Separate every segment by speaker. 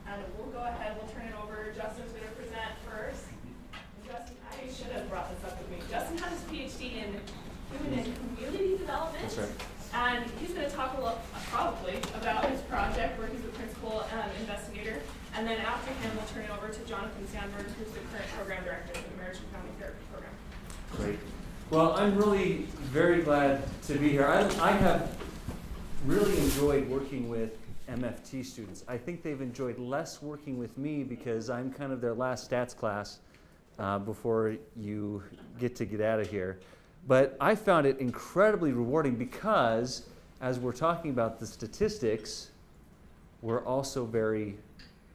Speaker 1: And we'll go ahead, we'll turn it over. Justin's going to present first. Justin, I should have brought this up with me. Justin has his PhD in human and community development.
Speaker 2: That's right.
Speaker 1: And he's going to talk a little, probably, about his project where he's the principal investigator. And then after him, we'll turn it over to Jonathan Sandberg, who's the current program director of the Marriage and Family Therapy Program.
Speaker 2: Great. Well, I'm really very glad to be here. I have really enjoyed working with MFT students. I think they've enjoyed less working with me because I'm kind of their last stats class before you get out of here. But I found it incredibly rewarding because as we're talking about the statistics, we're also very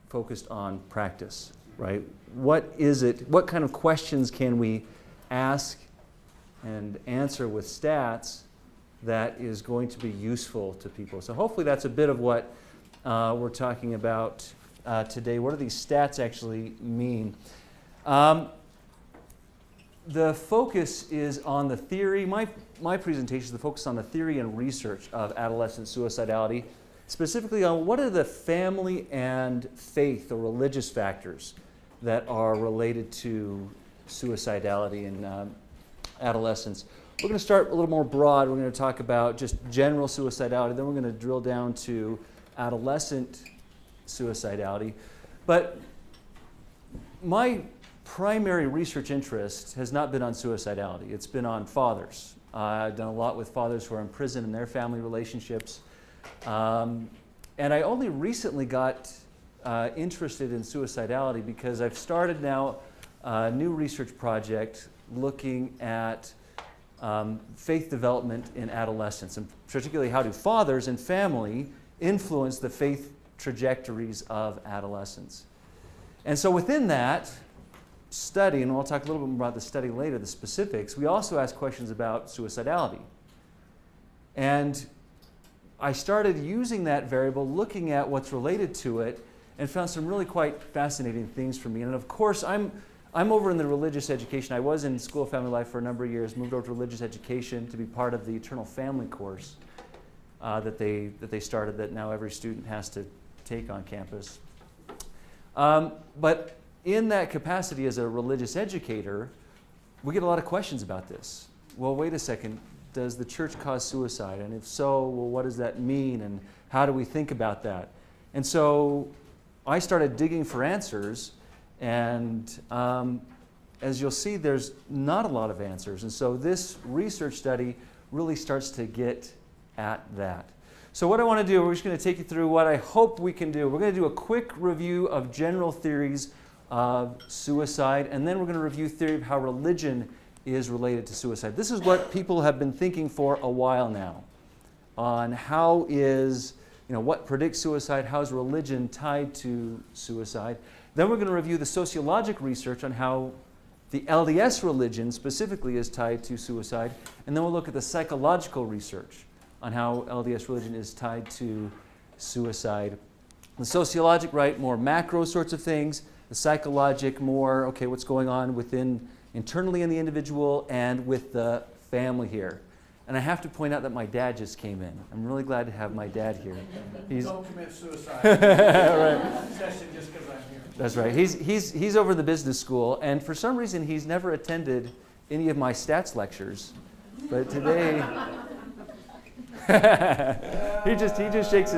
Speaker 2: focused on practice, right? What is it, what kind of questions can we ask and answer with stats that is going to be useful to people? So hopefully that's a bit of what we're talking about today. What do these stats actually mean? The focus is on the theory. My presentation is the focus on the theory and research of adolescent suicidality, specifically on what are the family and faith or religious factors that are related to suicidality in adolescents. We're going to start a little more broad. We're going to talk about just general suicidality. Then we're going to drill down to adolescent suicidality. But my primary research interest has not been on suicidality. It's been on fathers. I've done a lot with fathers who are in prison and their family relationships. And I only recently got interested in suicidality because I've started now a new research project looking at faith development in adolescence, and particularly how do fathers and family influence the faith trajectories of adolescents. And so within that study, and we'll talk a little bit more about the study later, the specifics, we also ask questions about suicidality. And I started using that variable, looking at what's related to it, and found some really quite fascinating things for me. And of course, I'm over in the religious education. I was in School of Family Life for a number of years, moved over to religious education to be part of the Eternal Family course that they started, that now every student has to take on campus. But in that capacity as a religious educator, we get a lot of questions about this. Well, wait a second, does the church cause suicide? And if so, well, what does that mean? And how do we think about that? And so I started digging for answers, and as you'll see, there's not a lot of answers. And so this research study really starts to get at that. So what I want to do, we're just going to take you through what I hope we can do. We're going to do a quick review of general theories of suicide, and then we're going to review theory of how religion is related to suicide. This is what people have been thinking for a while now, on how is, what predicts suicide, how is religion tied to suicide. Then we're going to review the sociologic research on how the LDS religion specifically is tied to suicide, and then we'll look at the psychological research on how LDS religion is tied to suicide. The sociologic, right, more macro sorts of things. The psychologic, more, okay, what's going on within, internally in the individual and with the family here. And I have to point out that my dad just came in. I'm really glad to have my dad here.
Speaker 3: Don't commit suicide.
Speaker 2: Right.
Speaker 3: Session just because I'm here.
Speaker 2: That's right. He's over in the business school, and for some reason he's never attended any of my stats lectures. But today he just shakes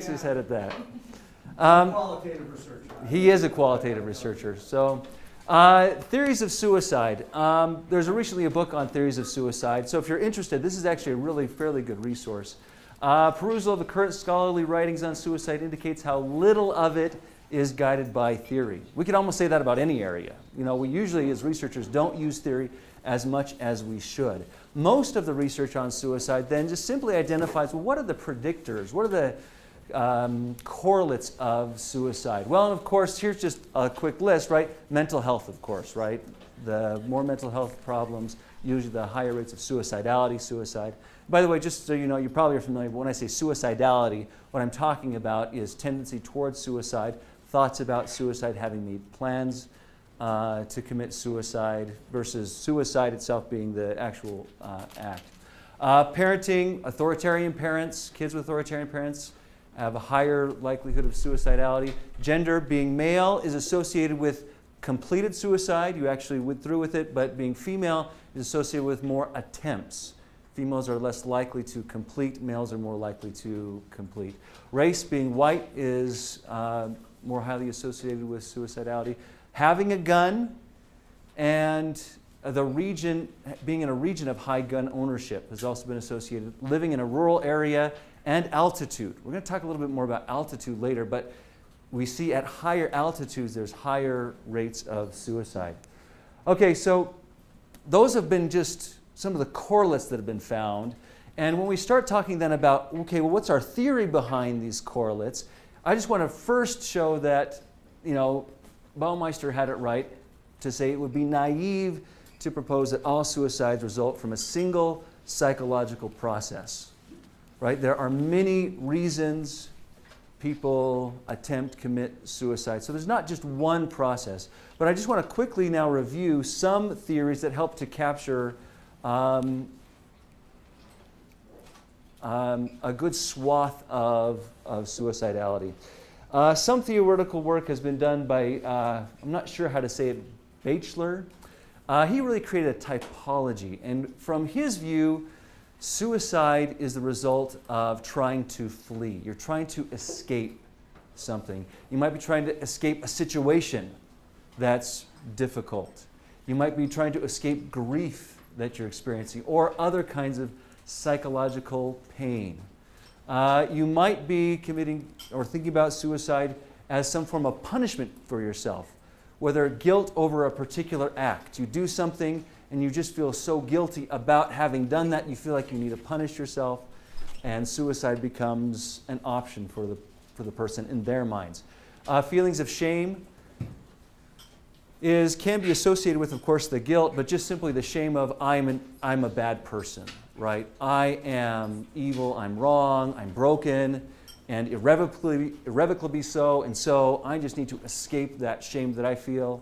Speaker 2: his head at that.
Speaker 3: Qualitative researcher.
Speaker 2: He is a qualitative researcher. So, theories of suicide. There's recently a book on theories of suicide. So if you're interested, this is actually a really fairly good resource. Perusal of the current scholarly writings on suicide indicates how little of it is guided by theory. We could almost say that about any area. We usually, as researchers, don't use theory as much as we should. Most of the research on suicide then just simply identifies, well, what are the predictors? What are the correlates of suicide? Well, and of course, here's just a quick list, right? Mental health, of course, right? The more mental health problems, usually the higher rates of suicidality, suicide. By the way, just so you know, you probably are familiar, but when I say suicidality, what I'm talking about is tendency towards suicide, thoughts about suicide, having made plans to commit suicide, versus suicide itself being the actual act. Parenting, authoritarian parents, kids with authoritarian parents, have a higher likelihood of suicidality. Gender, being male, is associated with completed suicide. You actually went through with it, but being female is associated with more attempts. Females are less likely to complete, males are more likely to complete. Race, being white, is more highly associated with suicidality. Having a gun and the region, being in a region of high gun ownership has also been associated. Living in a rural area and altitude. We're going to talk a little bit more about altitude later, but we see at higher altitudes there's higher rates of suicide. Okay, so those have been just some of the correlates that have been found. And when we start talking then about, okay, well, what's our theory behind these correlates? I just want to first show that, Baumeister had it right to say it would be naive to propose that all suicides result from a single psychological process, right? There are many reasons people commit suicide. So there's not just one process. But I just want to quickly now review some theories that help to capture a good swath of suicidality. Some theoretical work has been done by, I'm not sure how to say it, Bachelor. He really created a typology. And from his view, suicide is the result of trying to flee. You're trying to escape something. You might be trying to escape a situation that's difficult. You might be trying to escape grief that you're experiencing or other kinds of psychological pain. You might be committing or thinking about suicide as some form of punishment for yourself, whether guilt over a particular act. You do something and you just feel so guilty about having done that, you feel like you need to punish yourself, and suicide becomes an option for the person in their minds. Feelings of shame can be associated with, of course, the guilt, but just simply the shame of I'm a bad person, right? I am evil, I'm wrong, I'm broken, and irrevocably so, and so I just need to escape that shame that I feel.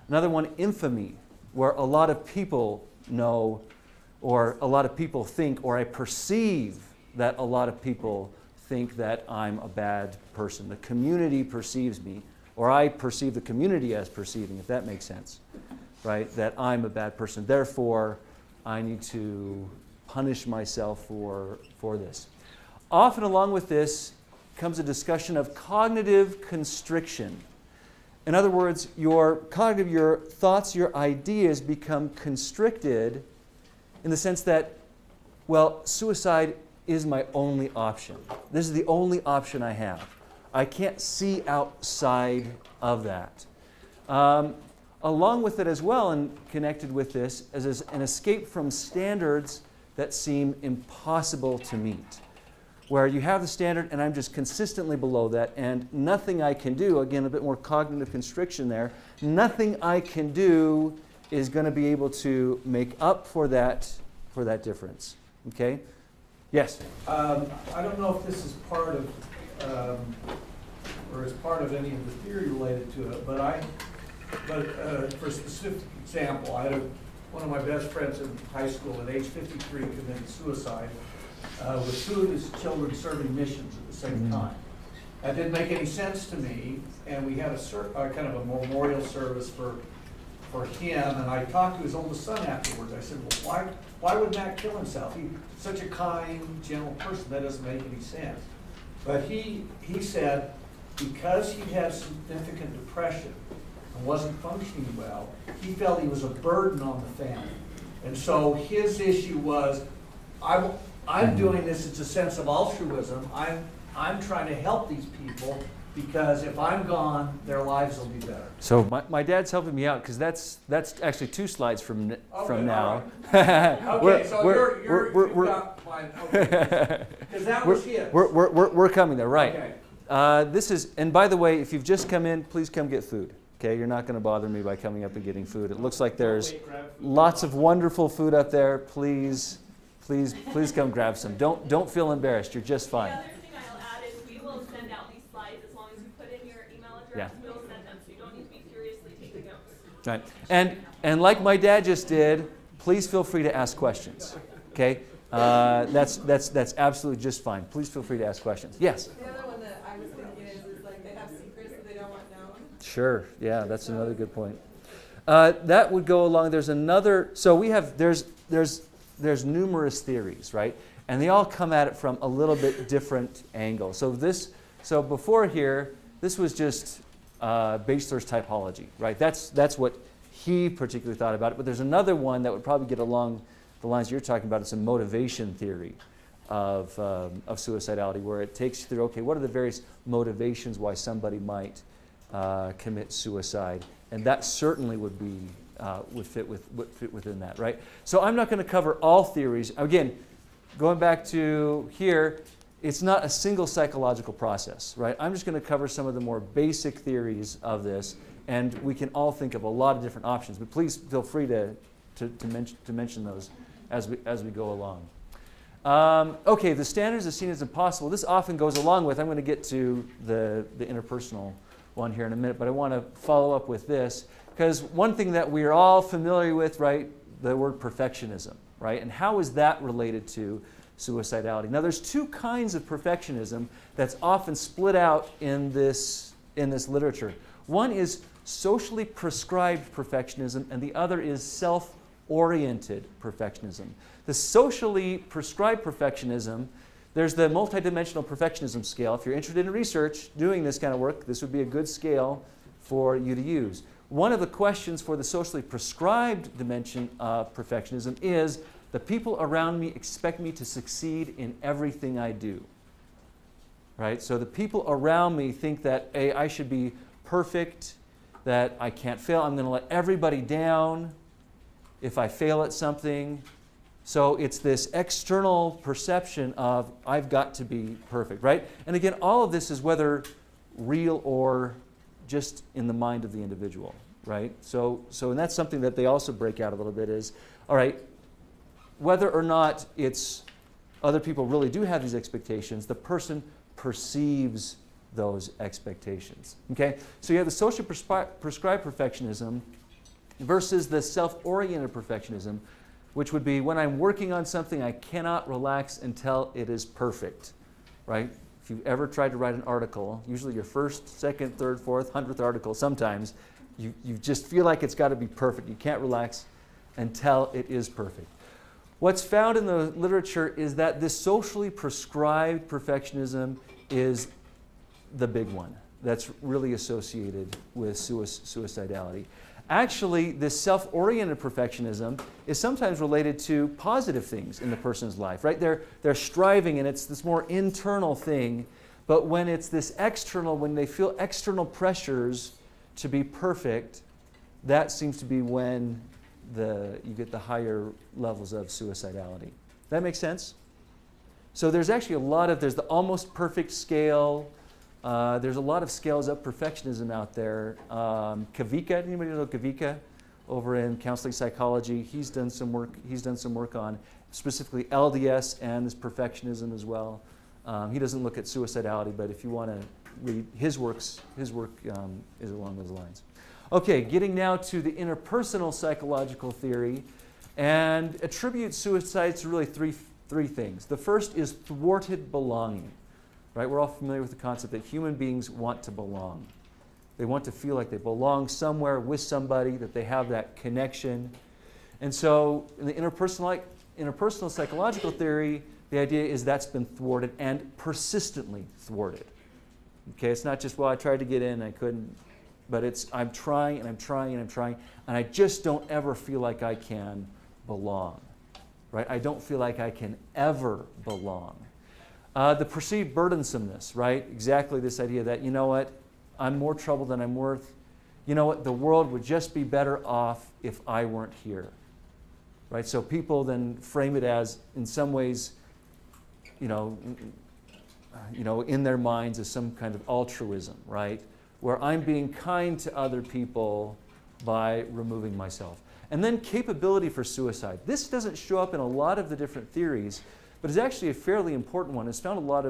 Speaker 2: Another one, infamy, where a lot of people know, or a lot of people think, or I perceive that a lot of people think that I'm a bad person. The community perceives me, or I perceive the community as perceiving, if that makes sense, right? That I'm a bad person. Therefore, I need to punish myself for this. Often along with this comes a discussion of cognitive constriction. In other words, your thoughts, your ideas become constricted in the sense that, well, suicide is my only option. This is the only option I have. I can't see outside of that. Along with it as well, and connected with this, is an escape from standards that seem impossible to meet. Where you have the standard and I'm just consistently below that, and nothing I can do, again, a bit more cognitive constriction there, nothing I can do is going to be able to make up for that difference. Okay? Yes?
Speaker 3: I don't know if this is part of, or is part of any of the theory related to it, but for a specific example, I had one of my best friends in high school at age 53 committed suicide with two of his children serving missions at the same time. That didn't make any sense to me, and we had a kind of a memorial service for him, and I talked to his oldest son afterwards. I said, well, why would Matt kill himself? He's such a kind, gentle person. That doesn't make any sense. But he said because he had significant depression and wasn't functioning well, he felt he was a burden on the family. And so his issue was, I'm doing this, it's a sense of altruism. I'm trying to help these people because if I'm gone, their lives will be better.
Speaker 2: So my dad's helping me out because that's actually 2 slides from now.
Speaker 3: Right. Okay, so you've got mine. Okay. Because that was his.
Speaker 2: We're coming there, right?
Speaker 3: Okay.
Speaker 2: This is, and by the way, if you've just come in, please come get food. Okay, you're not going to bother me by coming up and getting food. It looks like there's lots of wonderful food up there. Please come grab some. Don't feel embarrassed. You're just fine.
Speaker 1: The other thing I'll add is we will send out these slides as long as you put in your email address.
Speaker 2: Yeah.
Speaker 1: We'll send them, so you don't need to be furiously taking notes.
Speaker 2: Right. And like my dad just did, please feel free to ask questions. Okay? That's absolutely just fine. Please feel free to ask questions. Yes.
Speaker 4: The other one that
Speaker 2: Sure. Yeah, that's another good point. That would go along. There's another. So we have there's numerous theories, right? And they all come at it from a little bit different angle. So before here, this was just Batchelor's typology, right? That's what he particularly thought about it. But there's another one that would probably get along the lines you're talking about. It's a motivation theory of suicidality, where it takes you through, okay, what are the various motivations why somebody might commit suicide? And that certainly would fit within that, right? So I'm not going to cover all theories. Again, going back to here, it's not a single psychological process, right? I'm just going to cover some of the more basic theories of this, and we can all think of a lot of different options. But please feel free to mention those as we go along. Okay, the standards are seen as impossible. This often goes along with, I'm going to get to the interpersonal one here in a minute, but I want to follow up with this, because one thing that we're all familiar with, right, the word perfectionism, right? And how is that related to suicidality? Now, there's two kinds of perfectionism that's often split out in this literature. One is socially prescribed perfectionism, and the other is self-oriented perfectionism. The socially prescribed perfectionism, there's the multidimensional perfectionism scale. If you're interested in research, doing this kind of work, this would be a good scale for you to use. One of the questions for the socially prescribed dimension of perfectionism is, the people around me expect me to succeed in everything I do. Right? So the people around me think that, hey, I should be perfect, that I can't fail. I'm going to let everybody down if I fail at something. So it's this external perception of, I've got to be perfect, right? And again, all of this is whether real or just in the mind of the individual, right? So and that's something that they also break out a little bit is, all right, whether or not it's other people really do have these expectations, the person perceives those expectations, okay? So you have the socially prescribed perfectionism versus the self-oriented perfectionism, which would be when I'm working on something, I cannot relax until it is perfect, right? If you've ever tried to write an article, usually your first, second, third, fourth, 100th article, sometimes you just feel like it's got to be perfect. You can't relax until it is perfect. What's found in the literature is that this socially prescribed perfectionism is the big one that's really associated with suicidality. Actually, this self-oriented perfectionism is sometimes related to positive things in the person's life, right? They're striving, and it's this more internal thing. But when it's this external, when they feel external pressures to be perfect, that seems to be when you get the higher levels of suicidality. That make sense? So there's actually there's the almost perfect scale. There's a lot of scales of perfectionism out there. Kavika, anybody know Kavika over in counseling psychology? He's done some work on specifically LDS and this perfectionism as well. He doesn't look at suicidality, but if you want to read his work is along those lines. Okay, getting now to the interpersonal psychological theory, and attributes suicide to really three things. The first is thwarted belonging. Right? We're all familiar with the concept that human beings want to belong. They want to feel like they belong somewhere with somebody, that they have that connection. And so in the interpersonal psychological theory, the idea is that's been thwarted and persistently thwarted. Okay, it's not just, well, I tried to get in, I couldn't, but it's I'm trying and I'm trying and I'm trying, and I just don't ever feel like I can belong. Right? I don't feel like I can ever belong. The perceived burdensomeness, right? Exactly this idea that, you know what, I'm more trouble than I'm worth. You know what, the world would just be better off if I weren't here, right? So people then frame it as, in some ways, in their minds as some kind of altruism, right? Where I'm being kind to other people by removing myself. And then capability for suicide. This doesn't show up in a lot of the different theories, but it's actually a fairly important one. It's found a lot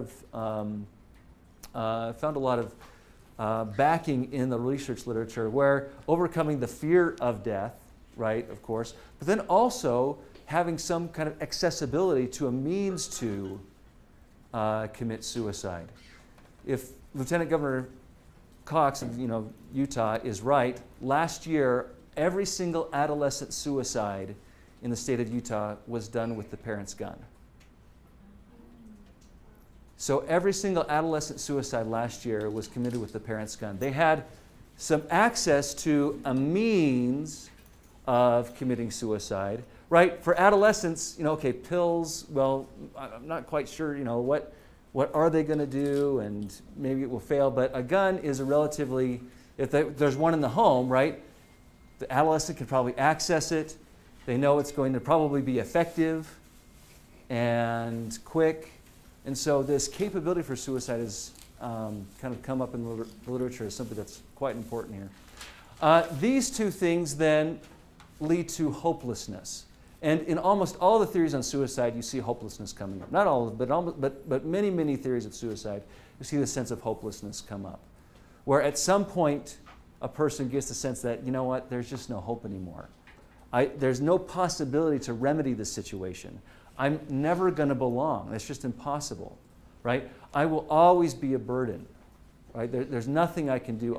Speaker 2: of backing in the research literature, where overcoming the fear of death, right, of course, but then also having some kind of accessibility to a means to commit suicide. If Lieutenant Governor Cox of Utah is right. Last year, every single adolescent suicide in the state of Utah was done with the parent's gun. So every single adolescent suicide last year was committed with the parent's gun. They had some access to a means of committing suicide, right? For adolescents, pills, well, I'm not quite sure, what are they going to do, and maybe it will fail, but a gun is a relatively, if there's one in the home, right, the adolescent can probably access it. They know it's going to probably be effective and quick. And so this capability for suicide has kind of come up in the literature as something that's quite important here. These two things then lead to hopelessness. And in almost all the theories on suicide, you see hopelessness coming up. Not all of them, but many, many theories of suicide, you see the sense of hopelessness come up. Where at some point, a person gets the sense that, there's just no hope anymore. There's no possibility to remedy this situation. I'm never going to belong. That's just impossible, right? I will always be a burden, right? There's nothing I can do.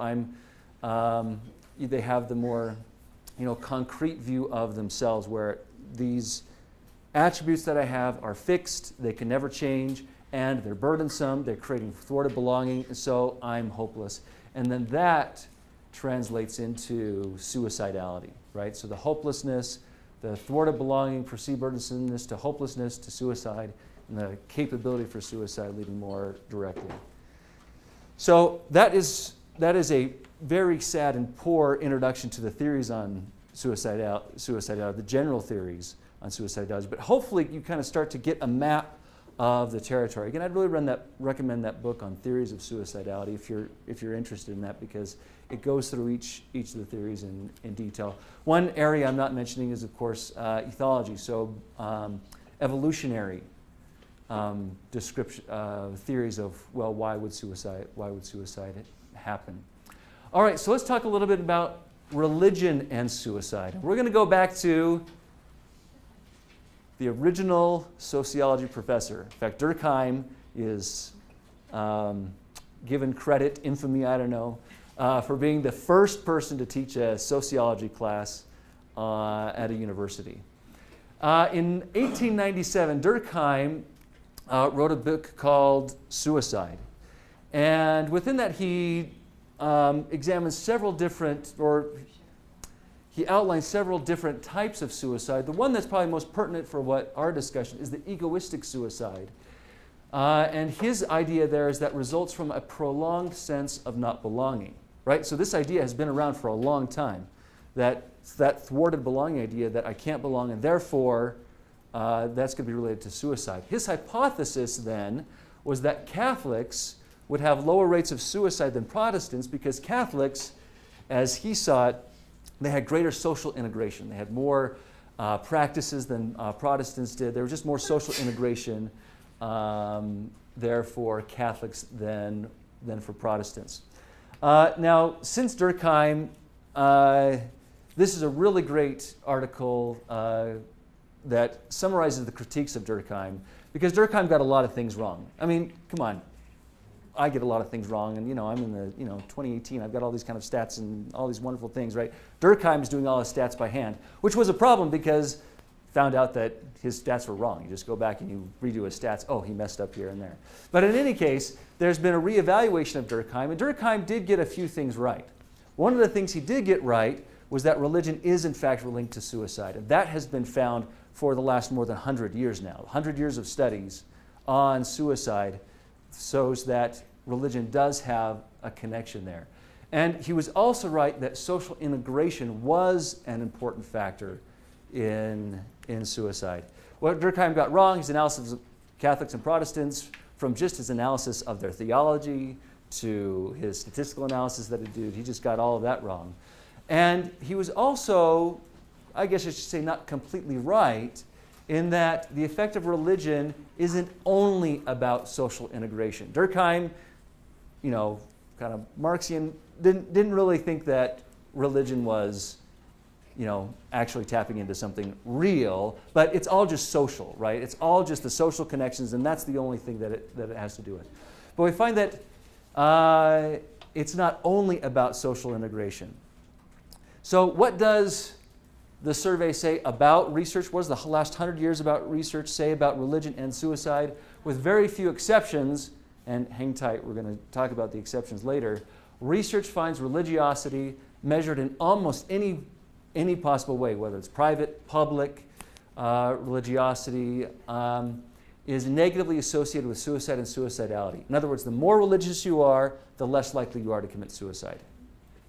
Speaker 2: They have the more, concrete view of themselves where these attributes that I have are fixed, they can never change, and they're burdensome, they're creating thwarted belonging, and so I'm hopeless. And then that translates into suicidality, right? So the hopelessness, the thwarted belonging, perceived burdensomeness to hopelessness to suicide, and the capability for suicide leading more directly. So that is a very sad and poor introduction to the theories on suicidality, the general theories on suicidality. But hopefully you kind of start to get a map of the territory. Again, I'd really recommend that book on theories of suicidality if you're interested in that, because it goes through each of the theories in detail. One area I'm not mentioning is, of course, ethology, so evolutionary description, theories of, well, why would suicide happen? All right, so let's talk a little bit about religion and suicide. We're going to go back to the original sociology professor. In fact, Durkheim is given credit, infamy, I don't know, for being the first person to teach a sociology class at a university. In 1897, Durkheim wrote a book called Suicide. And within that, he examines several different, or he outlines several different types of suicide. The one that's probably most pertinent for what our discussion is the egoistic suicide. And his idea there is that results from a prolonged sense of not belonging, right? So this idea has been around for a long time, that thwarted belonging idea that I can't belong, and therefore that's going to be related to suicide. His hypothesis then was that Catholics would have lower rates of suicide than Protestants because Catholics, as he saw it, they had greater social integration. They had more practices than Protestants did. There was just more social integration there for Catholics than for Protestants. Now, since Durkheim, this is a really great article that summarizes the critiques of Durkheim, because Durkheim got a lot of things wrong. I mean, come on. I get a lot of things wrong, and I'm in the 2018. I've got all these kind of stats and all these wonderful things, right? Durkheim's doing all his stats by hand, which was a problem because found out that his stats were wrong. You just go back and you redo his stats. Oh, he messed up here and there. But in any case, there's been a reevaluation of Durkheim, and Durkheim did get a few things right. One of the things he did get right was that religion is in fact linked to suicide, and that has been found for the last more than 100 years now. 100 years of studies on suicide shows that religion does have a connection there. And he was also right that social integration was an important factor in suicide. What Durkheim got wrong, his analysis of Catholics and Protestants, from just his analysis of their theology to his statistical analysis that he did, he just got all of that wrong. And he was also, I guess I should say, not completely right in that the effect of religion isn't only about social integration. Durkheim, kind of Marxian, didn't really think that religion was, actually tapping into something real, but it's all just social, right? It's all just the social connections, and that's the only thing that it has to do with. But we find that it's not only about social integration. So what does the survey say about research? What does the last 100 years about research say about religion and suicide? With very few exceptions, and hang tight, we're going to talk about the exceptions later, research finds religiosity measured in almost any possible way, whether it's private, public, religiosity, is negatively associated with suicide and suicidality. In other words, the more religious you are, the less likely you are to commit suicide.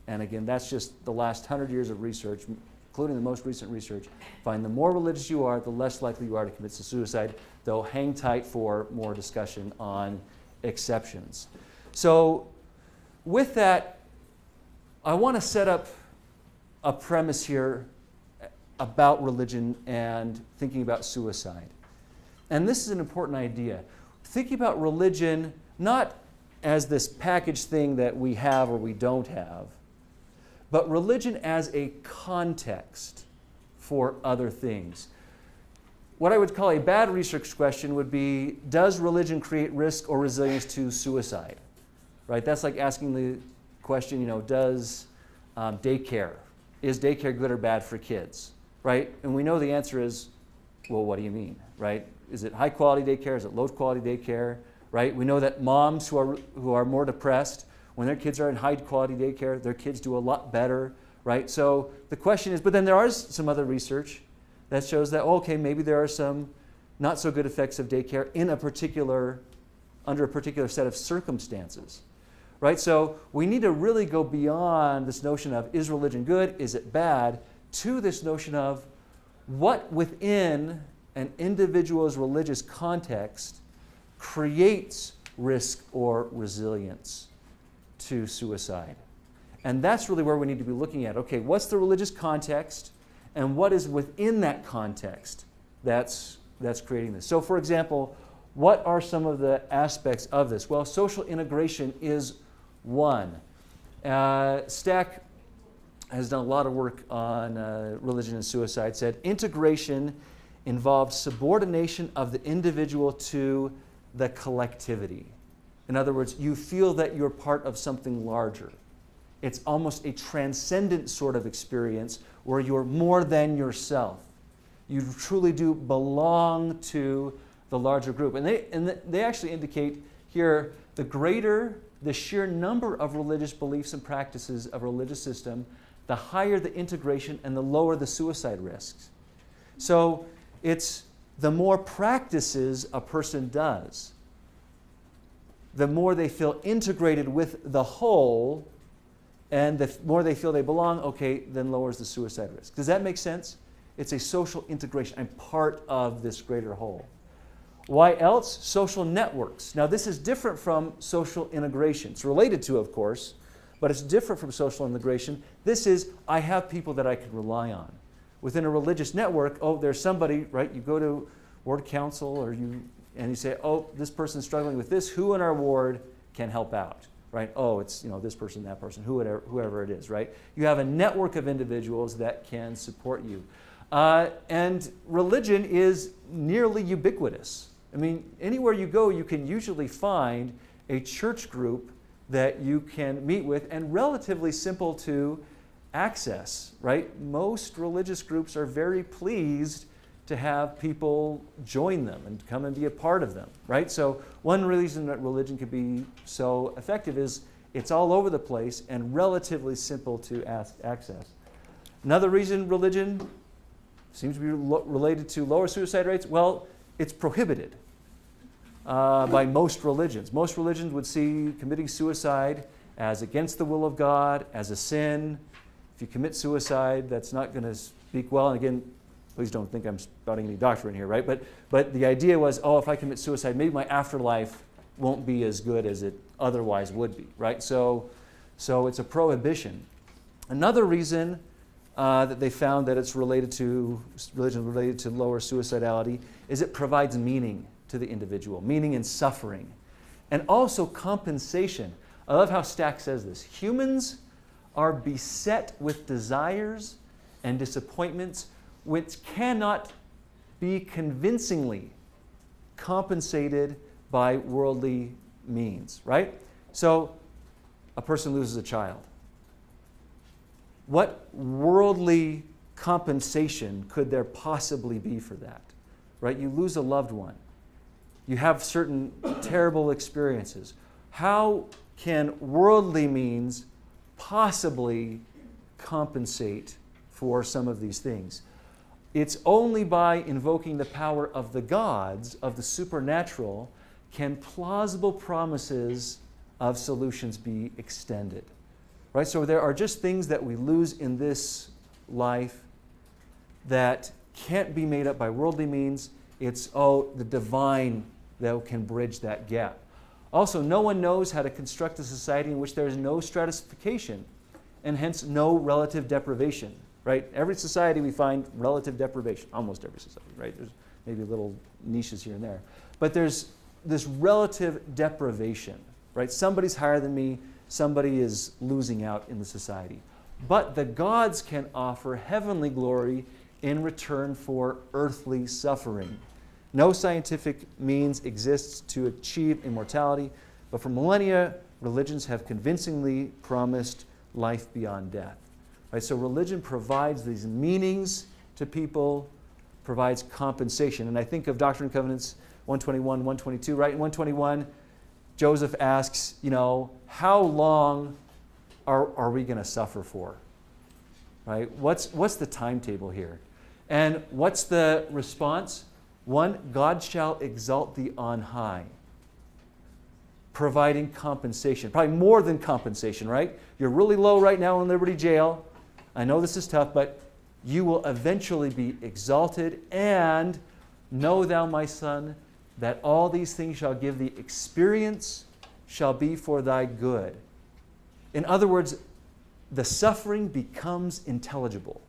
Speaker 2: And again, that's just the last 100 years of research, including the most recent research, find the more religious you are, the less likely you are to commit suicide, though hang tight for more discussion on exceptions. So with that, I want to set up a premise here about religion and thinking about suicide. And this is an important idea. Thinking about religion not as this package thing that we have or we don't have, but religion as a context for other things. What I would call a bad research question would be, does religion create risk or resilience to suicide? Right? That's like asking the question, does is daycare good or bad for kids? Right? And we know the answer is, well, what do you mean? Right? Is it high quality daycare? Is it low quality daycare? Right? We know that moms who are more depressed, when their kids are in high quality daycare, their kids do a lot better. Right? So the question is, but then there are some other research that shows that, okay, maybe there are some not so good effects of daycare under a particular set of circumstances. Right? So we need to really go beyond this notion of, is religion good, is it bad, to this notion of what within an individual's religious context creates risk or resilience to suicide. And that's really where we need to be looking at. Okay, what's the religious context, and what is within that context that's creating this? So for example, what are some of the aspects of this? Well, social integration is one. Stack has done a lot of work on religion and suicide, said integration involves subordination of the individual to the collectivity. In other words, you feel that you're part of something larger. It's almost a transcendent sort of experience where you're more than yourself. You truly do belong to the larger group. And they actually indicate here the greater the sheer number of religious beliefs and practices of a religious system, the higher the integration and the lower the suicide risks. So it's the more practices a person does, the more they feel integrated with the whole, and the more they feel they belong, okay, then lowers the suicide risk. Does that make sense? It's a social integration. I'm part of this greater whole. Why else? Social networks. Now this is different from social integration. It's related to, of course, but it's different from social integration. This is, I have people that I can rely on. Within a religious network, oh, there's somebody, right? You go to ward council and you say, oh, this person's struggling with this. Who in our ward can help out? Right? Oh, it's this person, that person, whoever it is, right? You have a network of individuals that can support you. And religion is nearly ubiquitous. I mean, anywhere you go, you can usually find a church group that you can meet with, and relatively simple to access, right? Most religious groups are very pleased to have people join them and come and be a part of them, right? So one reason that religion can be so effective is it's all over the place and relatively simple to access. Another reason religion seems to be related to lower suicide rates, well, it's prohibited by most religions. Most religions would see committing suicide as against the will of God, as a sin. If you commit suicide, that's not going to speak well. And again, please don't think I'm spouting any doctrine here, right? But the idea was, oh, if I commit suicide, maybe my afterlife won't be as good as it otherwise would be, right? So it's a prohibition. Another reason that they found that it's related to religion, related to lower suicidality, is it provides meaning to the individual, meaning and suffering, and also compensation. I love how Stack says this. Humans are beset with desires and disappointments which cannot be convincingly compensated by worldly means, right? So a person loses a child. What worldly compensation could there possibly be for that? Right? You lose a loved one. You have certain terrible experiences. How can worldly means possibly compensate for some of these things? It's only by invoking the power of the gods, of the supernatural, can plausible promises of solutions be extended. Right? So there are just things that we lose in this life that can't be made up by worldly means. It's, the divine that can bridge that gap. Also, no one knows how to construct a society in which there is no stratification and hence no relative deprivation. Right? Every society we find relative deprivation, almost every society, right? There's maybe little niches here and there. But there's this relative deprivation, right? Somebody's higher than me, somebody is losing out in the society. But the gods can offer heavenly glory in return for earthly suffering. No scientific means exists to achieve immortality, but for millennia, religions have convincingly promised life beyond death. Right? So religion provides these meanings to people, provides compensation. And I think of Doctrine and Covenants 121, 122, right? In 121, Joseph asks, how long are we going to suffer for? Right? What's the timetable here? And what's the response? 1, God shall exalt thee on high, providing compensation. Probably more than compensation, right? You're really low right now in Liberty Jail. I know this is tough, but you will eventually be exalted. And know thou, my son, that all these things shall give thee experience, shall be for thy good. In other words, the suffering becomes intelligible.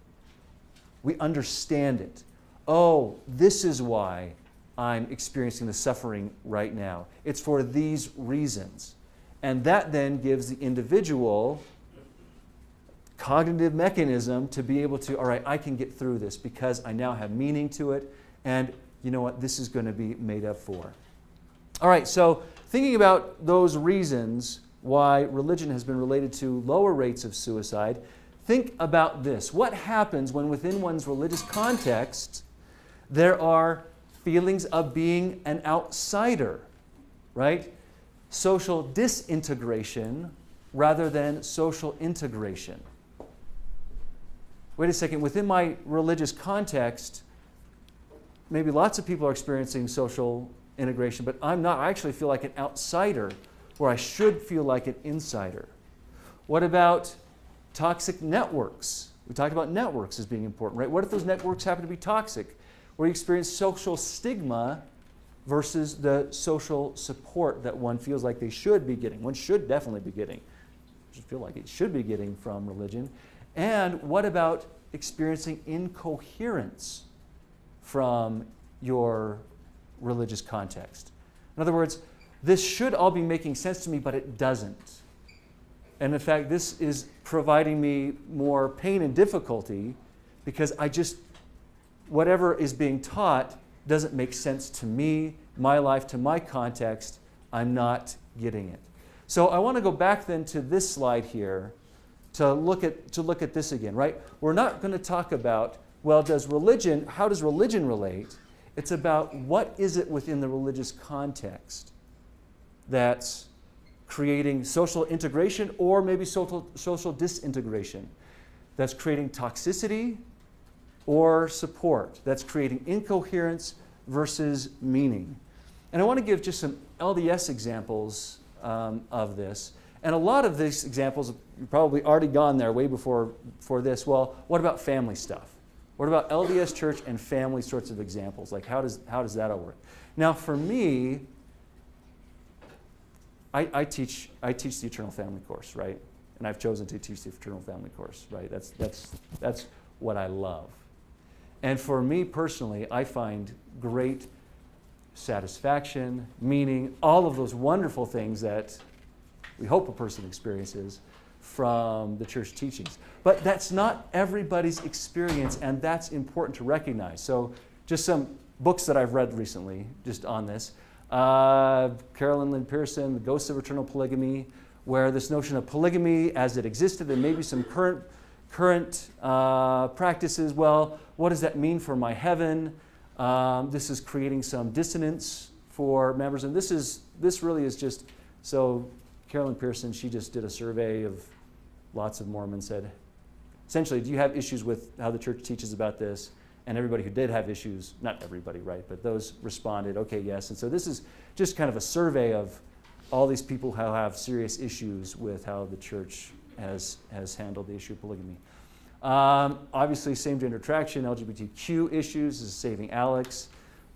Speaker 2: We understand it. Oh, this is why I'm experiencing the suffering right now. It's for these reasons. And that then gives the individual cognitive mechanism to be able to, all right, I can get through this because I now have meaning to it, and you know what, this is going to be made up for. All right, so thinking about those reasons why religion has been related to lower rates of suicide, think about this. What happens when within one's religious context there are feelings of being an outsider, right? Social disintegration rather than social integration. Wait a second, within my religious context, maybe lots of people are experiencing social integration, but I'm not. I actually feel like an outsider where I should feel like an insider. What about toxic networks? We talked about networks as being important, right? What if those networks happen to be toxic, where you experience social stigma versus the social support that one feels like they should be getting? One should definitely be getting. I just feel like it should be getting from religion. And what about experiencing incoherence from your religious context? In other words, this should all be making sense to me, but it doesn't. And in fact, this is providing me more pain and difficulty because whatever is being taught doesn't make sense to me, my life, to my context. I'm not getting it. So I want to go back then to this slide here to look at this again, right? We're not going to talk about, well, how does religion relate? It's about what is it within the religious context that's creating social integration or maybe social disintegration, that's creating toxicity or support, that's creating incoherence versus meaning. And I want to give just some LDS examples of this. And a lot of these examples, you've probably already gone there way before this. Well, what about family stuff? What about LDS church and family sorts of examples? Like how does that all work? Now for me, I teach the Eternal Family course, right? And I've chosen to teach the Eternal Family course, right? That's what I love. And for me personally, I find great satisfaction, meaning, all of those wonderful things that we hope a person experiences from the church teachings. But that's not everybody's experience, and that's important to recognize. So just some books that I've read recently just on this. Carolyn Lynn Pearson, The Ghosts of Eternal Polygamy, where this notion of polygamy as it existed and maybe some current practices, well, what does that mean for my heaven? This is creating some dissonance for members, and this really is just, so Carolyn Pearson, she just did a survey of lots of Mormons, said, essentially, do you have issues with how the church teaches about this? And everybody who did have issues, not everybody, right, but those responded, okay, yes. And so this is just kind of a survey of all these people who have serious issues with how the church has handled the issue of polygamy. Obviously, same-gender attraction, LGBTQ issues, this is Saving Alex.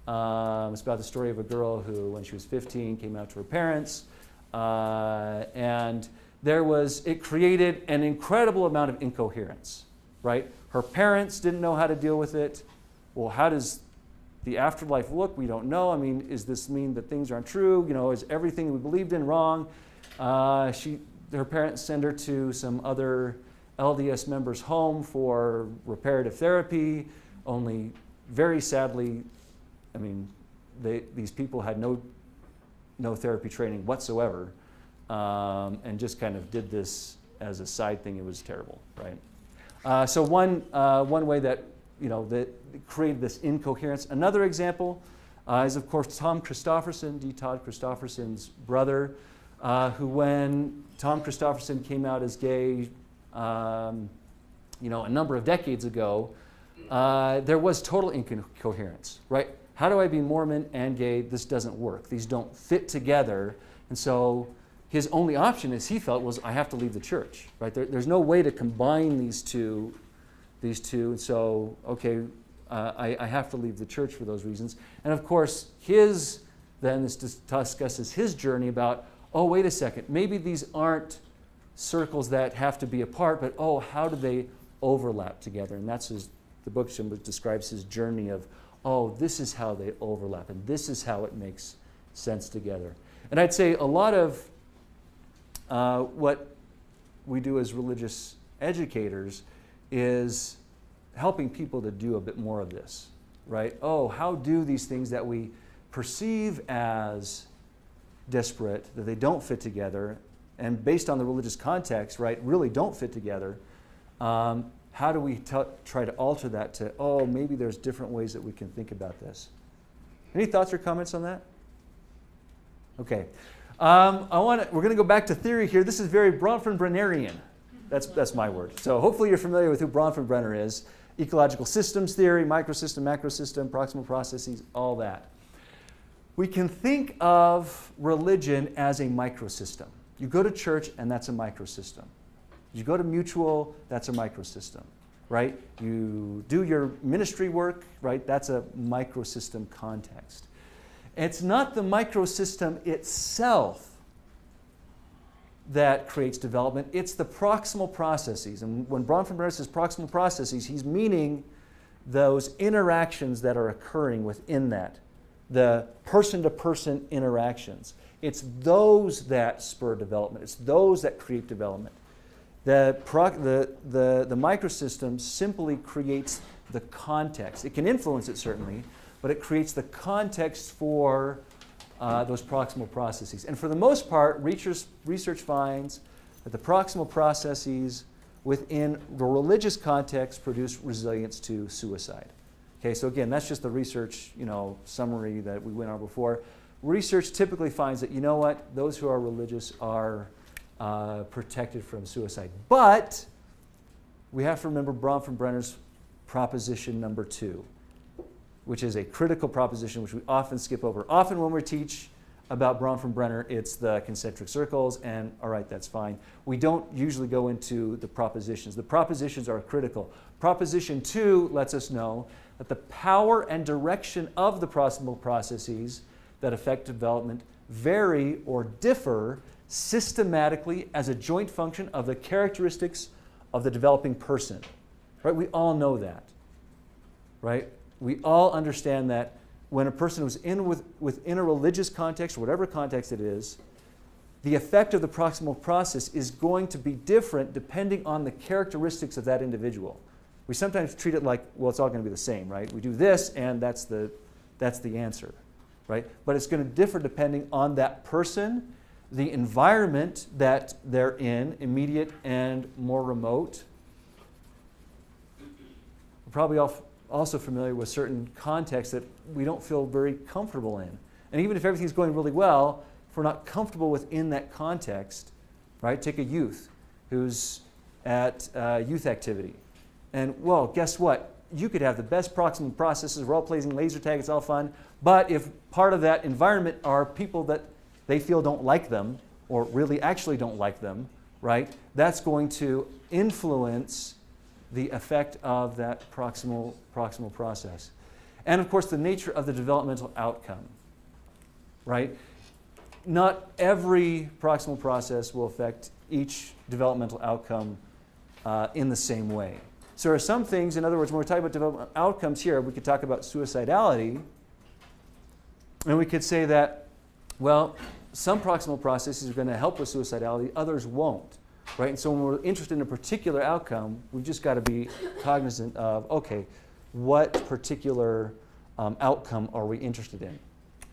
Speaker 2: It's about the story of a girl who, when she was 15, came out to her parents. And it created an incredible amount of incoherence, right? Her parents didn't know how to deal with it. Well, how does the afterlife look? We don't know. I mean, does this mean that things aren't true? You know, is everything we believed in wrong? Her parents send her to some other LDS members' home for reparative therapy, only very sadly, I mean, these people had no therapy training whatsoever, and just kind of did this as a side thing. It was terrible, right? So one way that that created this incoherence. Another example is, of course, Tom Christofferson, D. Todd Christofferson's brother, who, when Tom Christofferson came out as gay, a number of decades ago, there was total incoherence, right? How do I be Mormon and gay? This doesn't work. These don't fit together. And so his only option, as he felt, was I have to leave the church, right? There's no way to combine these two. And so, okay, I have to leave the church for those reasons. And of course, this discusses his journey about, oh, wait a second, maybe these aren't circles that have to be apart, but how do they overlap together? And that's the book describes his journey of, this is how they overlap, and this is how it makes sense together. And I'd say a lot of what we do as religious educators is helping people to do a bit more of this, right? How do these things that we perceive as disparate, that they don't fit together, and based on the religious context, right, really don't fit together, how do we try to alter that to, maybe there's different ways that we can think about this? Any thoughts or comments on that? Okay. We're going to go back to theory here. This is very Bronfenbrennerian. That's my word. So hopefully you're familiar with who Bronfenbrenner is. Ecological systems theory, microsystem, macrosystem, proximal processes, all that. We can think of religion as a microsystem. You go to church, and that's a microsystem. You go to mutual, that's a microsystem, right? You do your ministry work, right? That's a microsystem context. It's not the microsystem itself that creates development, it's the proximal processes. And when Bronfenbrenner says proximal processes, he's meaning those interactions that are occurring within that, the person-to-person interactions. It's those that spur development. It's those that create development. The microsystem simply creates the context. It can influence it, certainly, but it creates the context for those proximal processes. And for the most part, research finds that the proximal processes within the religious context produce resilience to suicide. Okay, so again, that's just the research, summary that we went on before. Research typically finds that, those who are religious are protected from suicide. But we have to remember Bronfenbrenner's proposition number 2, which is a critical proposition which we often skip over. Often when we teach about Bronfenbrenner, it's the concentric circles, and all right, that's fine. We don't usually go into the propositions. The propositions are critical. Proposition 2 lets us know that the power and direction of the proximal processes that affect development vary or differ systematically as a joint function of the characteristics of the developing person. Right? We all know that. Right? We all understand that when a person was within a religious context, whatever context it is, the effect of the proximal process is going to be different depending on the characteristics of that individual. We sometimes treat it like, well, it's all going to be the same, right? We do this, and that's the answer, right? But it's going to differ depending on that person the environment that they're in, immediate and more remote. We're probably also familiar with certain contexts that we don't feel very comfortable in. And even if everything's going really well, if we're not comfortable within that context, right? Take a youth who's at youth activity. And, well, guess what? You could have the best proximal processes, role-playing, laser tag, it's all fun, but if part of that environment are people that they feel don't like them, or really actually don't like them, right? That's going to influence the effect of that proximal process. And of course, the nature of the developmental outcome, right? Not every proximal process will affect each developmental outcome in the same way. So there are some things, in other words, when we're talking about developmental outcomes here, we could talk about suicidality, and we could say that, well, some proximal processes are going to help with suicidality, others won't, right? And so when we're interested in a particular outcome, we've just got to be cognizant of, okay, what particular outcome are we interested in?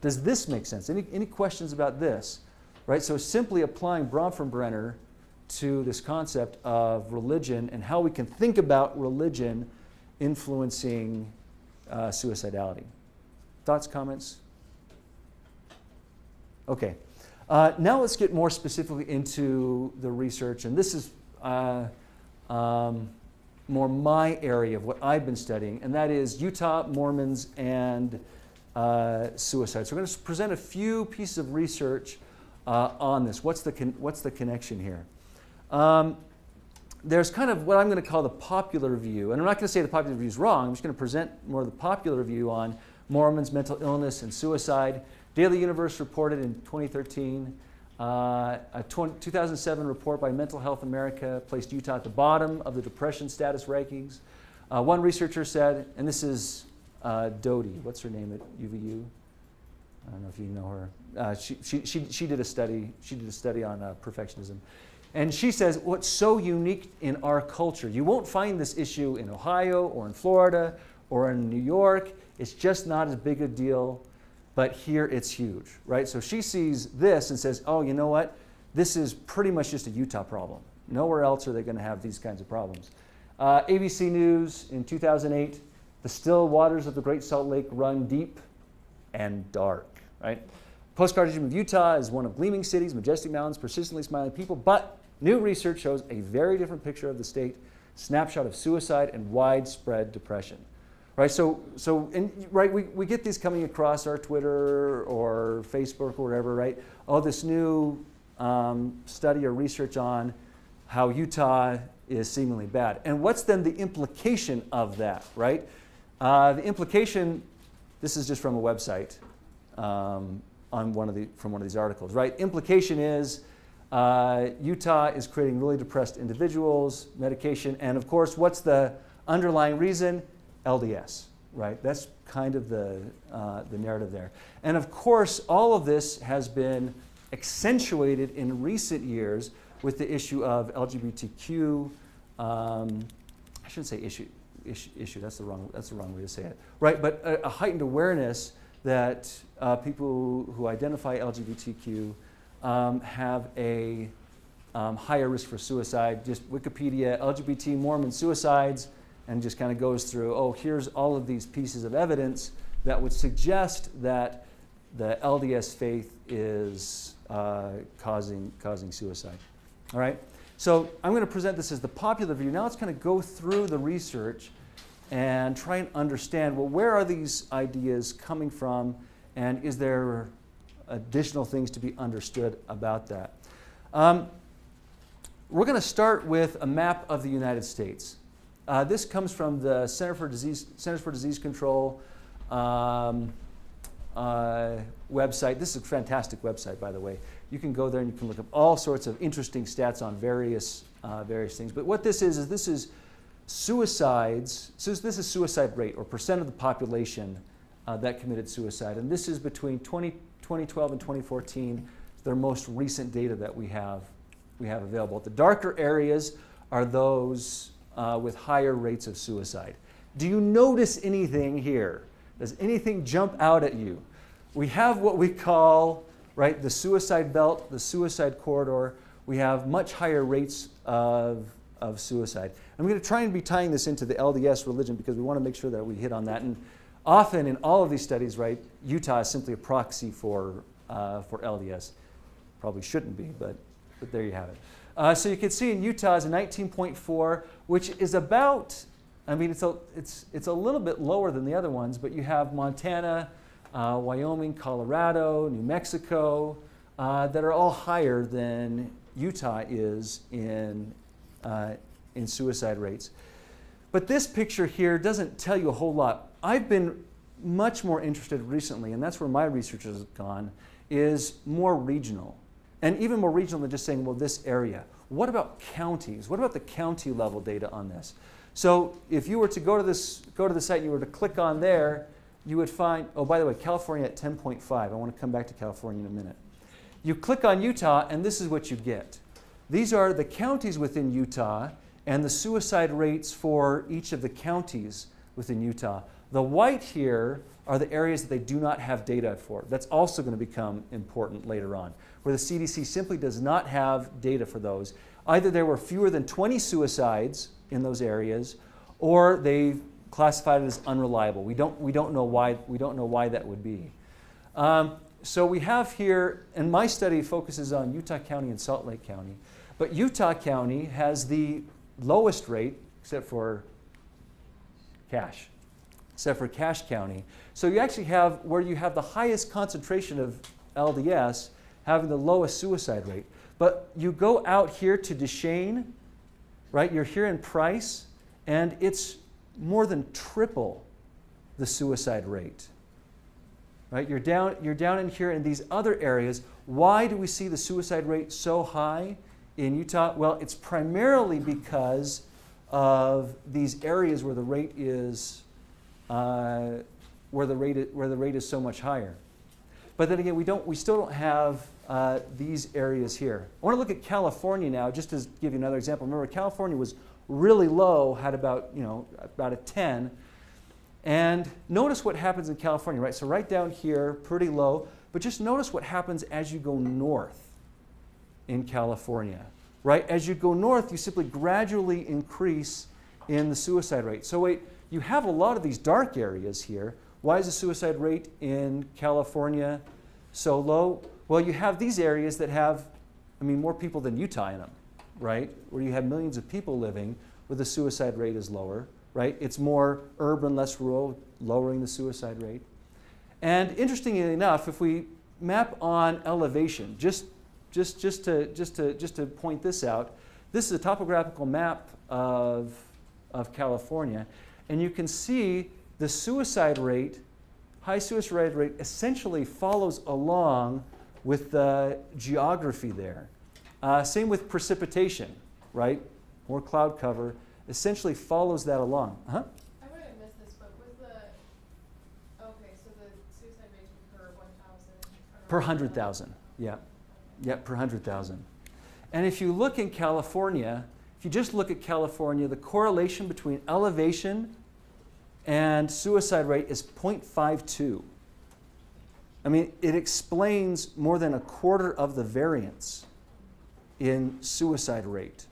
Speaker 2: Does this make sense? Any questions about this? Right? So simply applying Bronfenbrenner to this concept of religion and how we can think about religion influencing suicidality. Thoughts, comments? Okay. Now let's get more specifically into the research, and this is more my area of what I've been studying, and that is Utah, Mormons, and suicide. So we're going to present a few pieces of research on this. What's the connection here? There's kind of what I'm going to call the popular view, and I'm not going to say the popular view is wrong. I'm just going to present more of the popular view on Mormons, mental illness, and suicide. Daily Universe reported in 2013. A 2007 report by Mental Health America placed Utah at the bottom of the depression status rankings. One researcher said, and this is Doty, what's her name at UVU? I don't know if you know her. She did a study. She did a study on perfectionism, and she says what's so unique in our culture. You won't find this issue in Ohio or in Florida or in New York. It's just not as big a deal. But here it's huge, right? So she sees this and says, oh, you know what? This is pretty much just a Utah problem. Nowhere else are they going to have these kinds of problems. ABC News in 2008, the still waters of the Great Salt Lake run deep and dark, right? Postcard of Utah is one of gleaming cities, majestic mountains, persistently smiling people, but new research shows a very different picture of the state, snapshot of suicide and widespread depression. Right, we get these coming across our Twitter or Facebook or whatever, right? Oh, this new study or research on how Utah is seemingly bad. And what's then the implication of that, right? The implication, this is just from a website from one of these articles, right? Implication is Utah is creating really depressed individuals, medication, and of course, what's the underlying reason? LDS, right? That's kind of the narrative there. And of course, all of this has been accentuated in recent years with the issue of LGBTQ. I shouldn't say issue. That's the wrong way to say it, right? But a heightened awareness that people who identify LGBTQ have a higher risk for suicide. Just Wikipedia, LGBT Mormon suicides. And just kind of goes through, oh, here's all of these pieces of evidence that would suggest that the LDS faith is causing suicide. All right? So I'm going to present this as the popular view. Now let's kind of go through the research and try and understand, well, where are these ideas coming from, and is there additional things to be understood about that? We're going to start with a map of the United States. This comes from the Centers for Disease Control website. This is a fantastic website, by the way. You can go there and you can look up all sorts of interesting stats on various things. But what this is suicides. So this is suicide rate, or percent of the population that committed suicide. And this is between 2012 and 2014. Their most recent data that we have available. The darker areas are those with higher rates of suicide. Do you notice anything here? Does anything jump out at you? We have what we call right? The suicide belt, the suicide corridor, we have much higher rates of suicide. I'm going to try and be tying this into the LDS religion because we want to make sure that we hit on that. And often in all of these studies, right, Utah is simply a proxy for LDS. Probably shouldn't be, but there you have it. So you can see in Utah is a 19.4, which is about, I mean, it's a little bit lower than the other ones, but you have Montana, Wyoming, Colorado, New Mexico, that are all higher than Utah is in suicide rates. But this picture here doesn't tell you a whole lot. I've been much more interested recently, and that's where my research has gone, is more regional. And even more regional than just saying, well, this area. What about counties? What about the county level data on this? So if you were to go to the site and you were to click on there, you would find, oh, by the way, California at 10.5. I want to come back to California in a minute. You click on Utah, and this is what you get. These are the counties within Utah and the suicide rates for each of the counties within Utah. The white here are the areas that they do not have data for. That's also going to become important later on, where the CDC simply does not have data for those. Either there were fewer than 20 suicides in those areas, or they classified it as unreliable. We don't know why that would be. So we have here, and my study focuses on Utah County and Salt Lake County, but Utah County has the lowest rate, except for Cache County. So you actually have where you have the highest concentration of LDS having the lowest suicide rate. But you go out here to Duchesne, right? You're here in Price, and it's more than triple the suicide rate. Right? You're down in here in these other areas. Why do we see the suicide rate so high in Utah? Well, it's primarily because of these areas where the rate is so much higher. But then again, we still don't have these areas here. I want to look at California now, just to give you another example. Remember, California was really low, had about a 10. And notice what happens in California, right? So right down here, pretty low, but just notice what happens as you go north in California, right? As you go north, you simply gradually increase in the suicide rate. So wait, you have a lot of these dark areas here. Why is the suicide rate in California so low? Well, you have these areas that have, more people than Utah in them, right? Where you have millions of people living, where the suicide rate is lower. Right? It's more urban, less rural, lowering the suicide rate. And interestingly enough, if we map on elevation, just to point this out, this is a topographical map of California, and you can see the suicide rate, high suicide rate, essentially follows along with the geography there. Same with precipitation, right? More cloud cover. Essentially follows that along.
Speaker 1: I might have missed this, but was so the suicide rate per 1,000?
Speaker 2: Per 100,000, yeah. Yeah, per 100,000. And if you look in California, if you just look at California, the correlation between elevation and suicide rate is 0.52. It explains more than a quarter of the variance in suicide rate.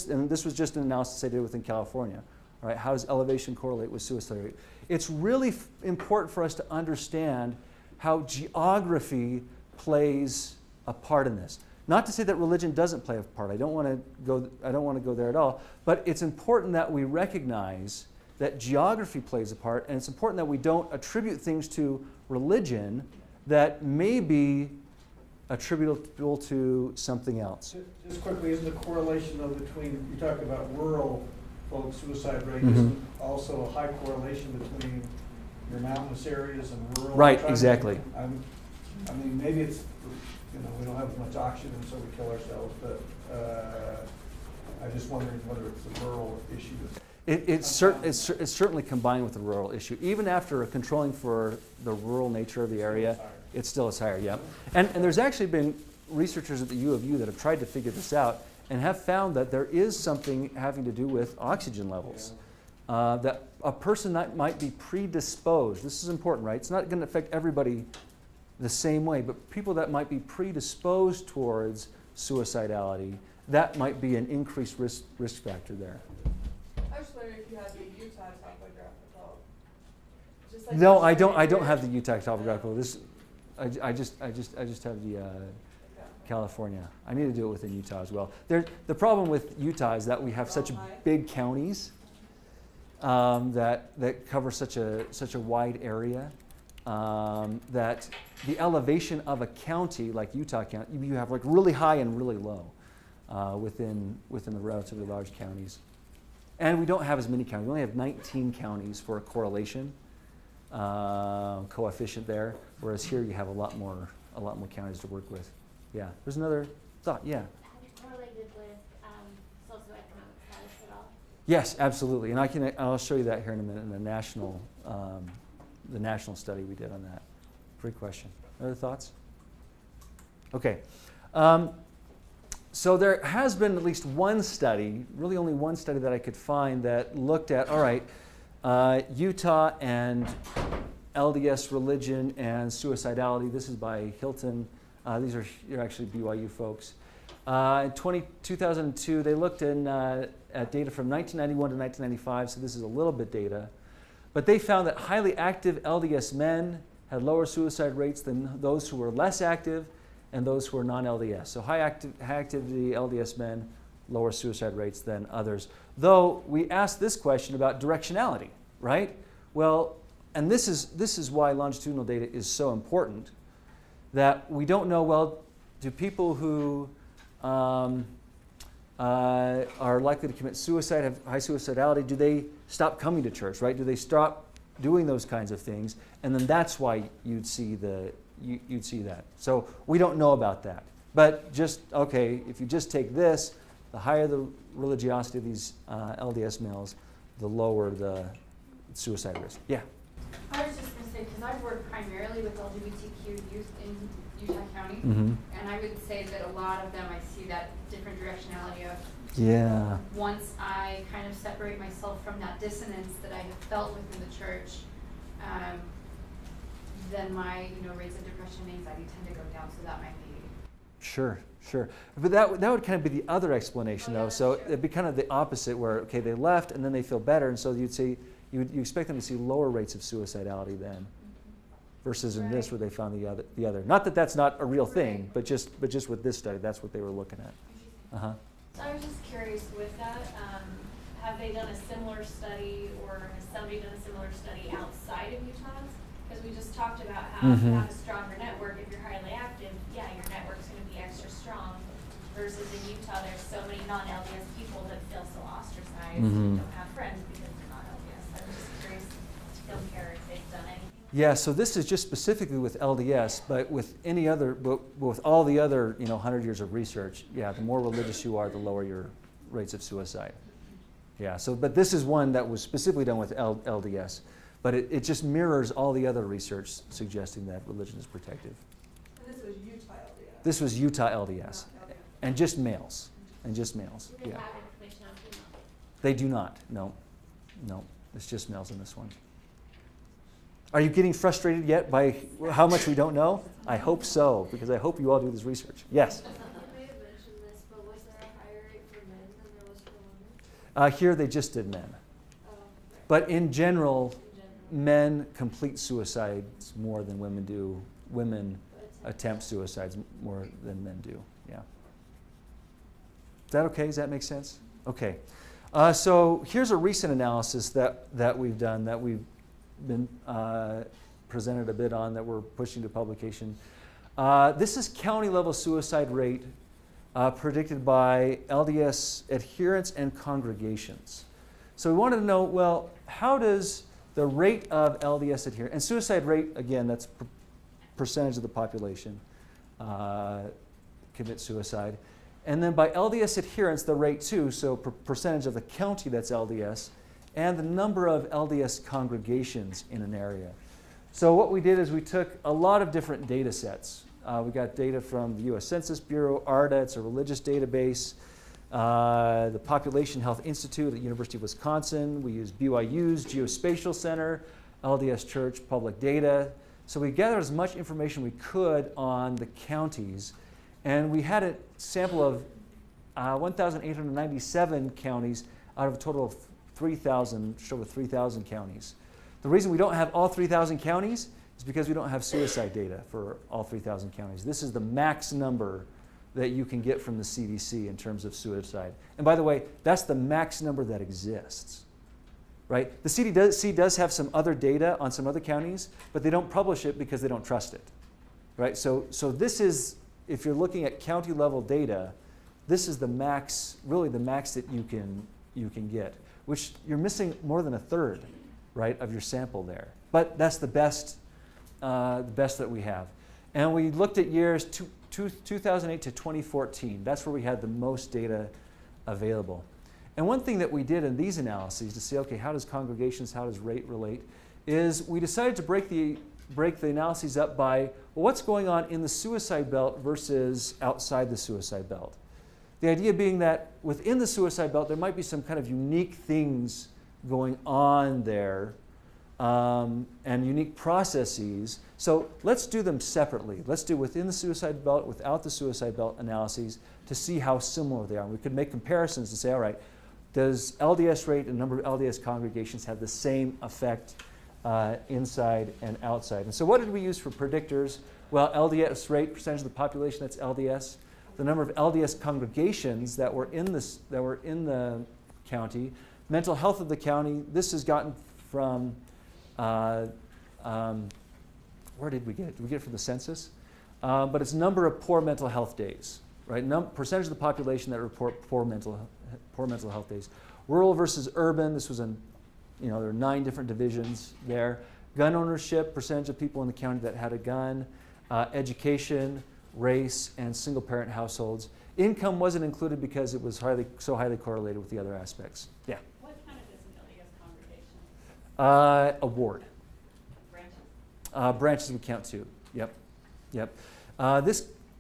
Speaker 2: And this was just an analysis I did within California. All right, how does elevation correlate with suicide rate? It's really important for us to understand how geography plays a part in this. Not to say that religion doesn't play a part. I don't want to go there at all. But it's important that we recognize that geography plays a part, and it's important that we don't attribute things to religion that may be attributable to something else.
Speaker 3: Just quickly, isn't the correlation between, you talk about rural folks' suicide rate,
Speaker 2: Mm-hmm.
Speaker 3: isn't also a high correlation between your mountainous areas and rural?
Speaker 2: Right, exactly.
Speaker 3: Maybe it's, we don't have as much oxygen, so we kill ourselves, but I'm just wondering whether it's a rural issue.
Speaker 2: It's certainly combined with the rural issue. Even after controlling for the rural nature of the area, it still is higher, yeah. And there's actually been researchers at the U of U that have tried to figure this out and have found that there is something having to do with oxygen levels. That a person that might be predisposed, this is important, right? It's not going to affect everybody the same way. But people that might be predisposed towards suicidality, that might be an increased risk factor there.
Speaker 4: I was wondering if you had the Utah topographical. Just like
Speaker 2: No,
Speaker 4: the
Speaker 2: I don't
Speaker 4: Suicidality.
Speaker 2: have the Utah topographical. This, I just have the California. I need to do it within Utah as well. The problem with Utah is that we have such big counties that cover such a wide area that the elevation of a county like Utah County, you have like really high and really low within the relatively large counties. And we don't have as many counties. We only have 19 counties for a correlation coefficient there, whereas here you have a lot more counties to work with. Yeah. There's another thought. Yeah.
Speaker 5: Have you correlated with socioeconomic status at all?
Speaker 2: Yes, absolutely. And I'll show you that here in a minute in the national study we did on that. Great question. Other thoughts? Okay. So there has been at least one study, really only one study that I could find that looked at, all right, Utah and LDS religion and suicidality. This is by Hilton. These are actually BYU folks. In 2002, they looked at data from 1991 to 1995, so this is a little bit data. But they found that highly active LDS men had lower suicide rates than those who were less active and those who were non-LDS. So high activity LDS men, lower suicide rates than others. Though we asked this question about directionality, right? Well, and this is why longitudinal data is so important, that we don't know, well, do people who are likely to commit suicide, have high suicidality, do they stop coming to church, right? Do they stop doing those kinds of things? And then that's why you'd see that. So we don't know about that. But just, okay, if you just take this, the higher the religiosity of these LDS males, the lower the suicide risk. Yeah.
Speaker 6: I was just going to say, because I've worked primarily with LGBTQ youth in Utah County,
Speaker 2: Mm-hmm.
Speaker 6: and I would say that a lot of them, I see that different directionality of
Speaker 2: Yeah.
Speaker 6: once I kind of separate myself from that dissonance that I have felt within the church, then my rates of depression and anxiety tend to go down, so that might be.
Speaker 2: Sure. But that would kind of be the other explanation,
Speaker 6: Oh, yeah,
Speaker 2: though.
Speaker 6: that's
Speaker 2: So
Speaker 6: true.
Speaker 2: it'd be kind of the opposite, where okay, they left and then they feel better, and so you'd say you expect them to see lower rates of suicidality then, versus in this
Speaker 6: Right.
Speaker 2: where they found the other. Not that that's not a real thing,
Speaker 6: Right.
Speaker 2: but just with this study, that's what they were looking at. Uh-huh.
Speaker 5: So I was just curious with that, have they done a similar study, or has somebody done a similar study outside of Utah's? Because we just talked about how if you have a stronger network, if you're highly active, yeah, your network's going to be extra strong. Versus in Utah, there's so many non-LDS people that feel so ostracized and don't have friends because they're not LDS. I'm just curious to compare if they've done anything.
Speaker 2: Yeah, so this is just specifically with LDS, but with any other, but with all the other 100 years of research, yeah, the more religious you are, the lower your rates of suicide. Yeah, so but this is one that was specifically done with LDS, but it just mirrors all the other research suggesting that religion is protective.
Speaker 4: And this was Utah LDS.
Speaker 2: This was Utah LDS,
Speaker 4: Not LDS.
Speaker 2: and just males,
Speaker 5: Do they
Speaker 2: yeah.
Speaker 5: have information on females?
Speaker 2: They do not, no, it's just males in this one. Are you getting frustrated yet by how much we don't know? I hope so, because I hope you all do this research. Yes?
Speaker 5: You may have mentioned this, but was there a higher rate for men than there was for women?
Speaker 2: Here they just did men.
Speaker 5: Oh, right.
Speaker 2: But in general,
Speaker 5: In general.
Speaker 2: men complete suicides more than women do. Women
Speaker 5: But
Speaker 2: attempt suicides more than men do. Yeah. Is that okay? Does that make sense? Okay. So here's a recent analysis that we've done, that we've been presented a bit on, that we're pushing to publication. This is county level suicide rate predicted by LDS adherents and congregations. So we wanted to know, well, how does the rate of LDS adherents, and suicide rate, again, that's percentage of the population commit suicide. And then by LDS adherents, the rate too, so percentage of the county that's LDS, and the number of LDS congregations in an area. So what we did is we took a lot of different data sets. We got data from the U.S. Census Bureau, ARDA, it's a religious database, the Population Health Institute at University of Wisconsin. We used BYU's Geospatial Center, LDS Church Public Data, So we gathered as much information we could on the counties, and we had a sample of 1,897 counties out of a total of 3,000, just over 3,000 counties. The reason we don't have all 3,000 counties is because we don't have suicide data for all 3,000 counties. This is the max number that you can get from the CDC in terms of suicide. And by the way, that's the max number that exists, right? The CDC does have some other data on some other counties, but they don't publish it because they don't trust it, right? So this is, if you're looking at county level data, this is the max, really the max that you can get, which you're missing more than a third, right, of your sample there. But that's the best that we have. And we looked at years 2008 to 2014. That's where we had the most data available. And one thing that we did in these analyses to see, okay, how does congregations, how does rate relate, is we decided to break the analyses up by, well, what's going on in the suicide belt versus outside the suicide belt. The idea being that within the suicide belt, there might be some kind of unique things going on there and unique processes. So let's do them separately. Let's do within the suicide belt, without the suicide belt analyses to see how similar they are. We could make comparisons to say, all right, does LDS rate and number of LDS congregations have the same effect inside and outside? And so what did we use for predictors? Well, LDS rate, percentage of the population that's LDS, the number of LDS congregations that were in the county, mental health of the county. This is gotten from, where did we get it? Did we get it from the census? But it's number of poor mental health days, right? Percentage of the population that report poor mental health days. Rural versus urban. This was there are 9 different divisions there. Gun ownership, percentage of people in the county that had a gun. Education, race, and single-parent households. Income wasn't included because it was so highly correlated with the other aspects. Yeah.
Speaker 6: What kind of is an LDS congregation?
Speaker 2: A ward.
Speaker 6: Branches?
Speaker 2: Branches we count too. Yep.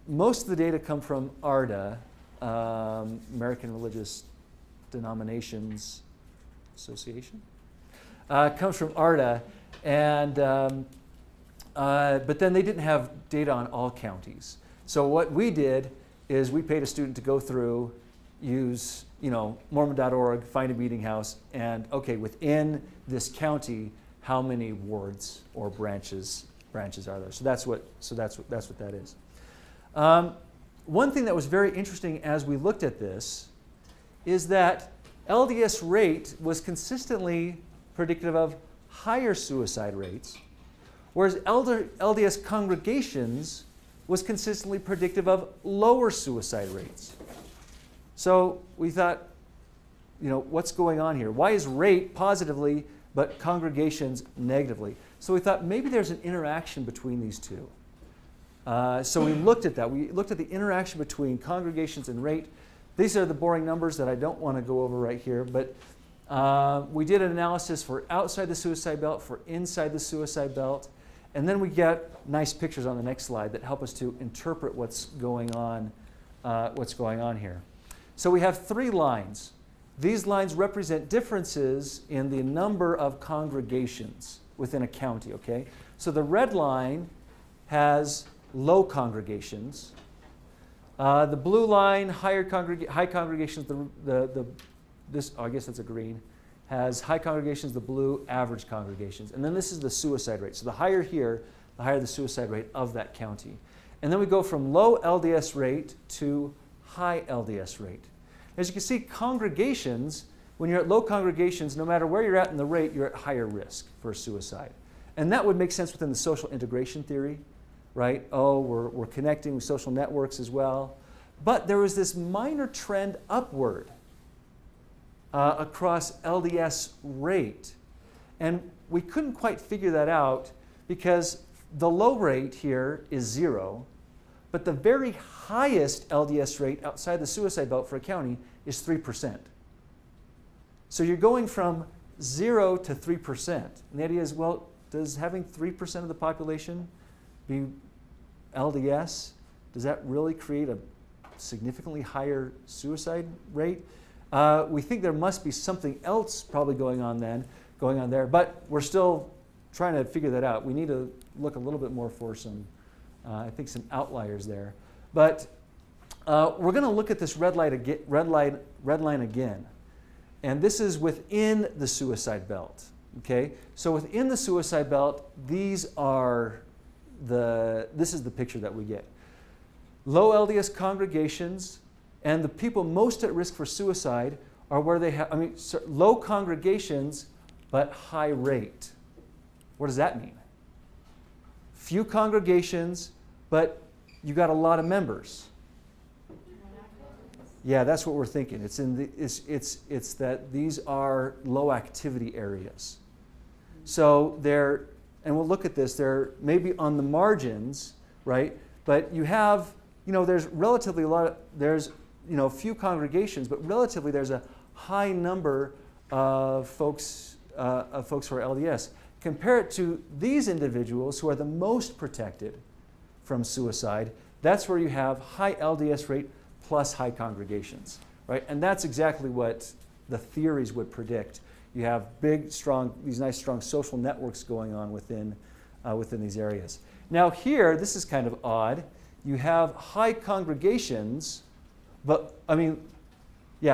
Speaker 2: Most of the data come from ARDA, American Religious Denominations Association. Comes from ARDA, and but then they didn't have data on all counties. So what we did is we paid a student to go through, use Mormon.org, find a meeting house, and okay, within this county, how many wards or branches are there? So that's what that is. One thing that was very interesting as we looked at this is that LDS rate was consistently predictive of higher suicide rates, whereas LDS congregations was consistently predictive of lower suicide rates. So we thought, what's going on here? Why is rate positively but congregations negatively? So we thought maybe there's an interaction between these two. So we looked at that. We looked at the interaction between congregations and rate. These are the boring numbers that I don't want to go over right here, but we did an analysis for outside the suicide belt, for inside the suicide belt, and then we get nice pictures on the next slide that help us to interpret what's going on here. So we have 3 lines. These lines represent differences in the number of congregations within a county, okay? So the red line has low congregations. The blue line, high congregations, I guess that's a green, has high congregations, the blue, average congregations. And then this is the suicide rate. So the higher here, the higher the suicide rate of that county. And then we go from low LDS rate to high LDS rate. As you can see, congregations, when you're at low congregations, no matter where you're at in the rate, you're at higher risk for suicide. And that would make sense within the social integration theory, right? Oh, we're connecting with social networks as well. But there was this minor trend upward across LDS rate. And we couldn't quite figure that out because the low rate here is 0, but the very highest LDS rate outside the suicide belt for a county is 3%. So you're going from 0 to 3%. And the idea is, well, does having 3% of the population be LDS, does that really create a significantly higher suicide rate? We think there must be something else probably going on there, but we're still trying to figure that out. We need to look a little bit more for some, I think, some outliers there. But we're going to look at this red line again. And this is within the suicide belt. Okay? So within the suicide belt, this is the picture that we get. Low LDS congregations, and the people most at risk for suicide are where they have, low congregations, but high rate. What does that mean? Few congregations, but you got a lot of members. Yeah, that's what we're thinking. It's that these are low activity areas. So they're, and we'll look at this, they're maybe on the margins, right? But you have, there's relatively a lot of, there's, few congregations, but relatively there's a high number of folks who are LDS. Compare it to these individuals who are the most protected from suicide. That's where you have high LDS rate plus high congregations, right? And that's exactly what the theories would predict. You have big, strong, these nice, strong social networks going on within these areas. Now here, this is kind of odd. You have high congregations, but you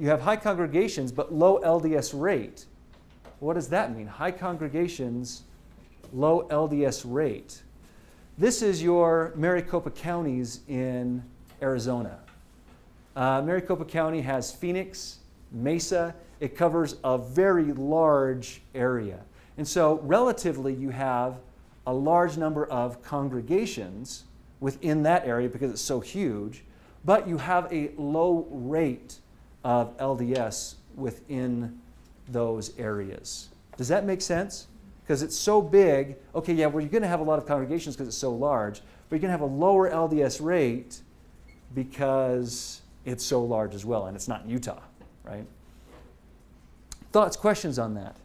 Speaker 2: have high congregations, but low LDS rate. What does that mean? High congregations, low LDS rate. This is your Maricopa counties in Arizona. Maricopa County has Phoenix, Mesa. It covers a very large area. And so relatively you have a large number of congregations within that area because it's so huge, but you have a low rate of LDS within those areas. Does that make sense? Because it's so big, okay, yeah, well, you're going to have a lot of congregations because it's so large, but you're going to have a lower LDS rate because it's so large as well, and it's not in Utah, right? Thoughts, questions on that?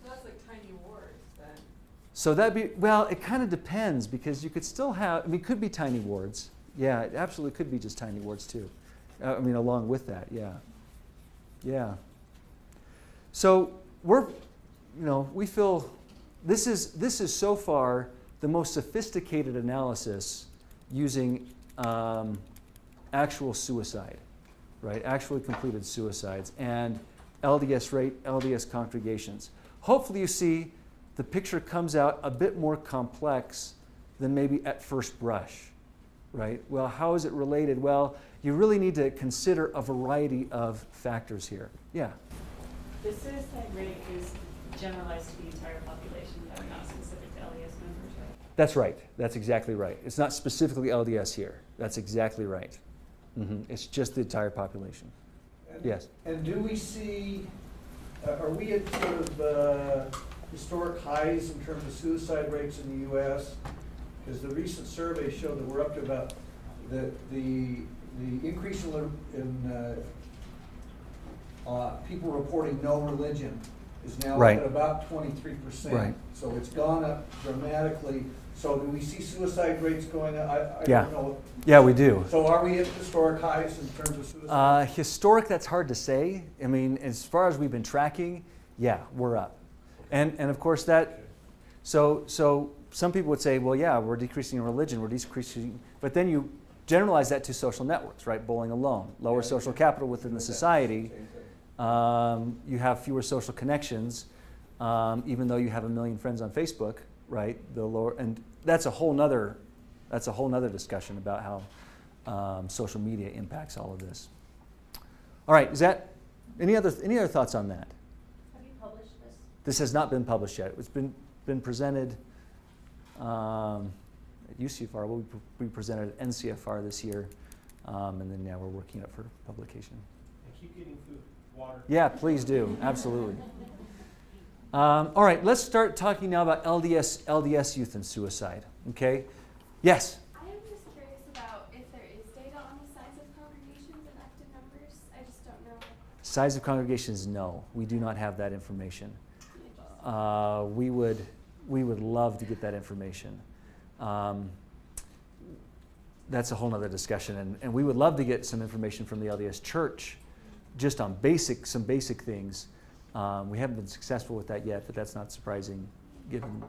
Speaker 4: So that's like tiny wards then.
Speaker 2: So that'd be, well, it kind of depends because you could still have, it could be tiny wards. Yeah, it absolutely could be just tiny wards too. Along with that, yeah. Yeah. So we feel this is so far the most sophisticated analysis using actual suicide, right? Actually completed suicides and LDS rate, LDS congregations. Hopefully you see the picture comes out a bit more complex than maybe at first brush, right? Well, how is it related? Well, you really need to consider a variety of factors here. Yeah?
Speaker 7: The suicide rate is generalized to the entire population, though, not specific to LDS members, right?
Speaker 2: That's right. That's exactly right. It's not specifically LDS here. That's exactly right. It's just the entire population. Yes?
Speaker 3: And do we see, are we at sort of historic highs in terms of suicide rates in the U.S.? Because the recent survey showed that we're up to about the increase in people reporting no religion is now
Speaker 2: Right.
Speaker 3: at about 23%.
Speaker 2: Right.
Speaker 3: So it's gone up dramatically. So do we see suicide rates going up? I
Speaker 2: Yeah.
Speaker 3: don't know.
Speaker 2: Yeah, we do.
Speaker 3: So are we at historic highs in terms of suicide?
Speaker 2: Historic, that's hard to say. As far as we've been tracking, yeah, we're up. And of course so some people would say, well, yeah, we're decreasing in religion, we're decreasing, but then you generalize that to social networks, right? Bowling alone, lower social capital within the society. You have fewer social connections, even though you have 1 million friends on Facebook, right? And that's a whole nother discussion about how social media impacts all of this. All right, is that any other thoughts on that?
Speaker 5: Have you published this?
Speaker 2: This has not been published yet. It's been presented at UCFR. We'll be presented at NCFR this year, and then now we're working it for publication.
Speaker 8: And keep getting food, water.
Speaker 2: Yeah, please do. Absolutely. All right, let's start talking now about LDS youth and suicide. Okay? Yes?
Speaker 6: I am just curious about if there is data on the size of congregations and active members. I just don't know.
Speaker 2: Size of congregations, no. We do not have that information. We would love to get that information. That's a whole other discussion, and we would love to get some information from the LDS Church just on some basic things. We haven't been successful with that yet, but that's not surprising given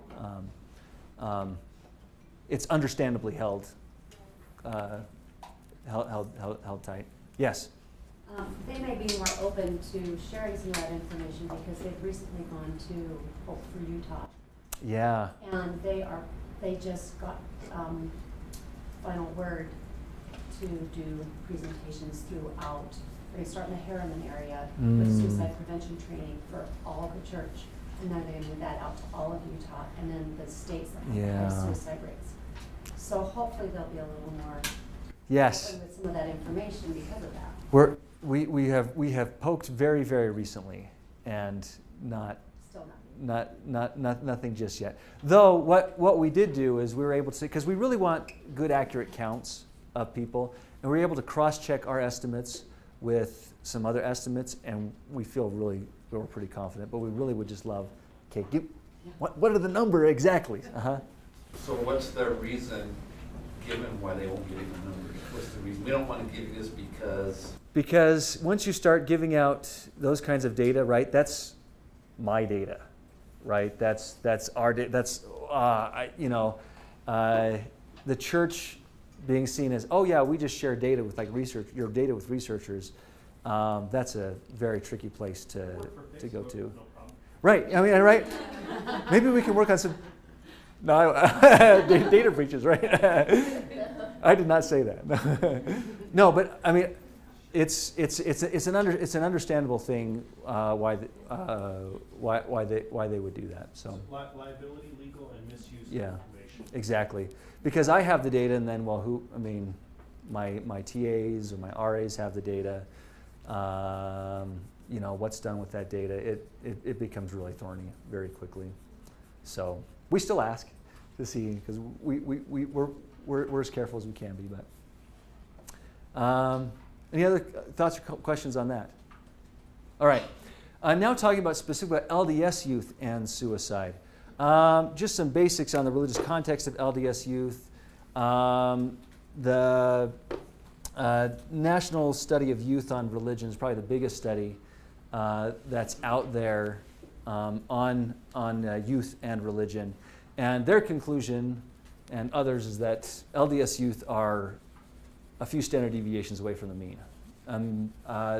Speaker 2: it's understandably held tight. Yes.
Speaker 9: They may be more open to sharing some of that information because they've recently gone to Hope for Utah.
Speaker 2: Yeah.
Speaker 9: And they just got final word to do presentations throughout. They start in the Harriman area with suicide prevention training for all of the church. And then they move that out to all of Utah and then the states that have the highest suicide rates. So hopefully they'll be a little more
Speaker 2: Yes.
Speaker 9: open with some of that information because of that.
Speaker 2: We have poked very, very recently, and
Speaker 9: Still not.
Speaker 2: nothing just yet. Though what we did do is we were able to, because we really want good, accurate counts of people, and we were able to cross-check our estimates with some other estimates, and we feel we're pretty confident. But we really would just love, okay, what are the number exactly?
Speaker 10: So what's the reason given why they won't give you the numbers? What's the reason? We don't want to give you this
Speaker 2: because once you start giving out those kinds of data, right? That's my data, right? That's our data. That's the church being seen as, oh yeah, we just share data with your data with researchers. That's a very tricky place to go to.
Speaker 8: No problem.
Speaker 2: Right. I mean, right? Maybe we can work on some. No, data breaches, right? I did not say that. No, but I mean, it's an understandable thing why they would do that. So
Speaker 8: Liability, legal, and misuse of
Speaker 2: yeah,
Speaker 8: information.
Speaker 2: exactly. Because I have the data, and then my TAs or my RAs have the data. What's done with that data? It becomes really thorny very quickly. So we still ask to see, because we're as careful as we can be. But any other thoughts or questions on that? All right. Now talking about specifically about LDS youth and suicide. Just some basics on the religious context of LDS youth. The National Study of Youth on Religion is probably the biggest study that's out there on youth and religion. And their conclusion, and others, is that LDS youth are a few standard deviations away from the mean.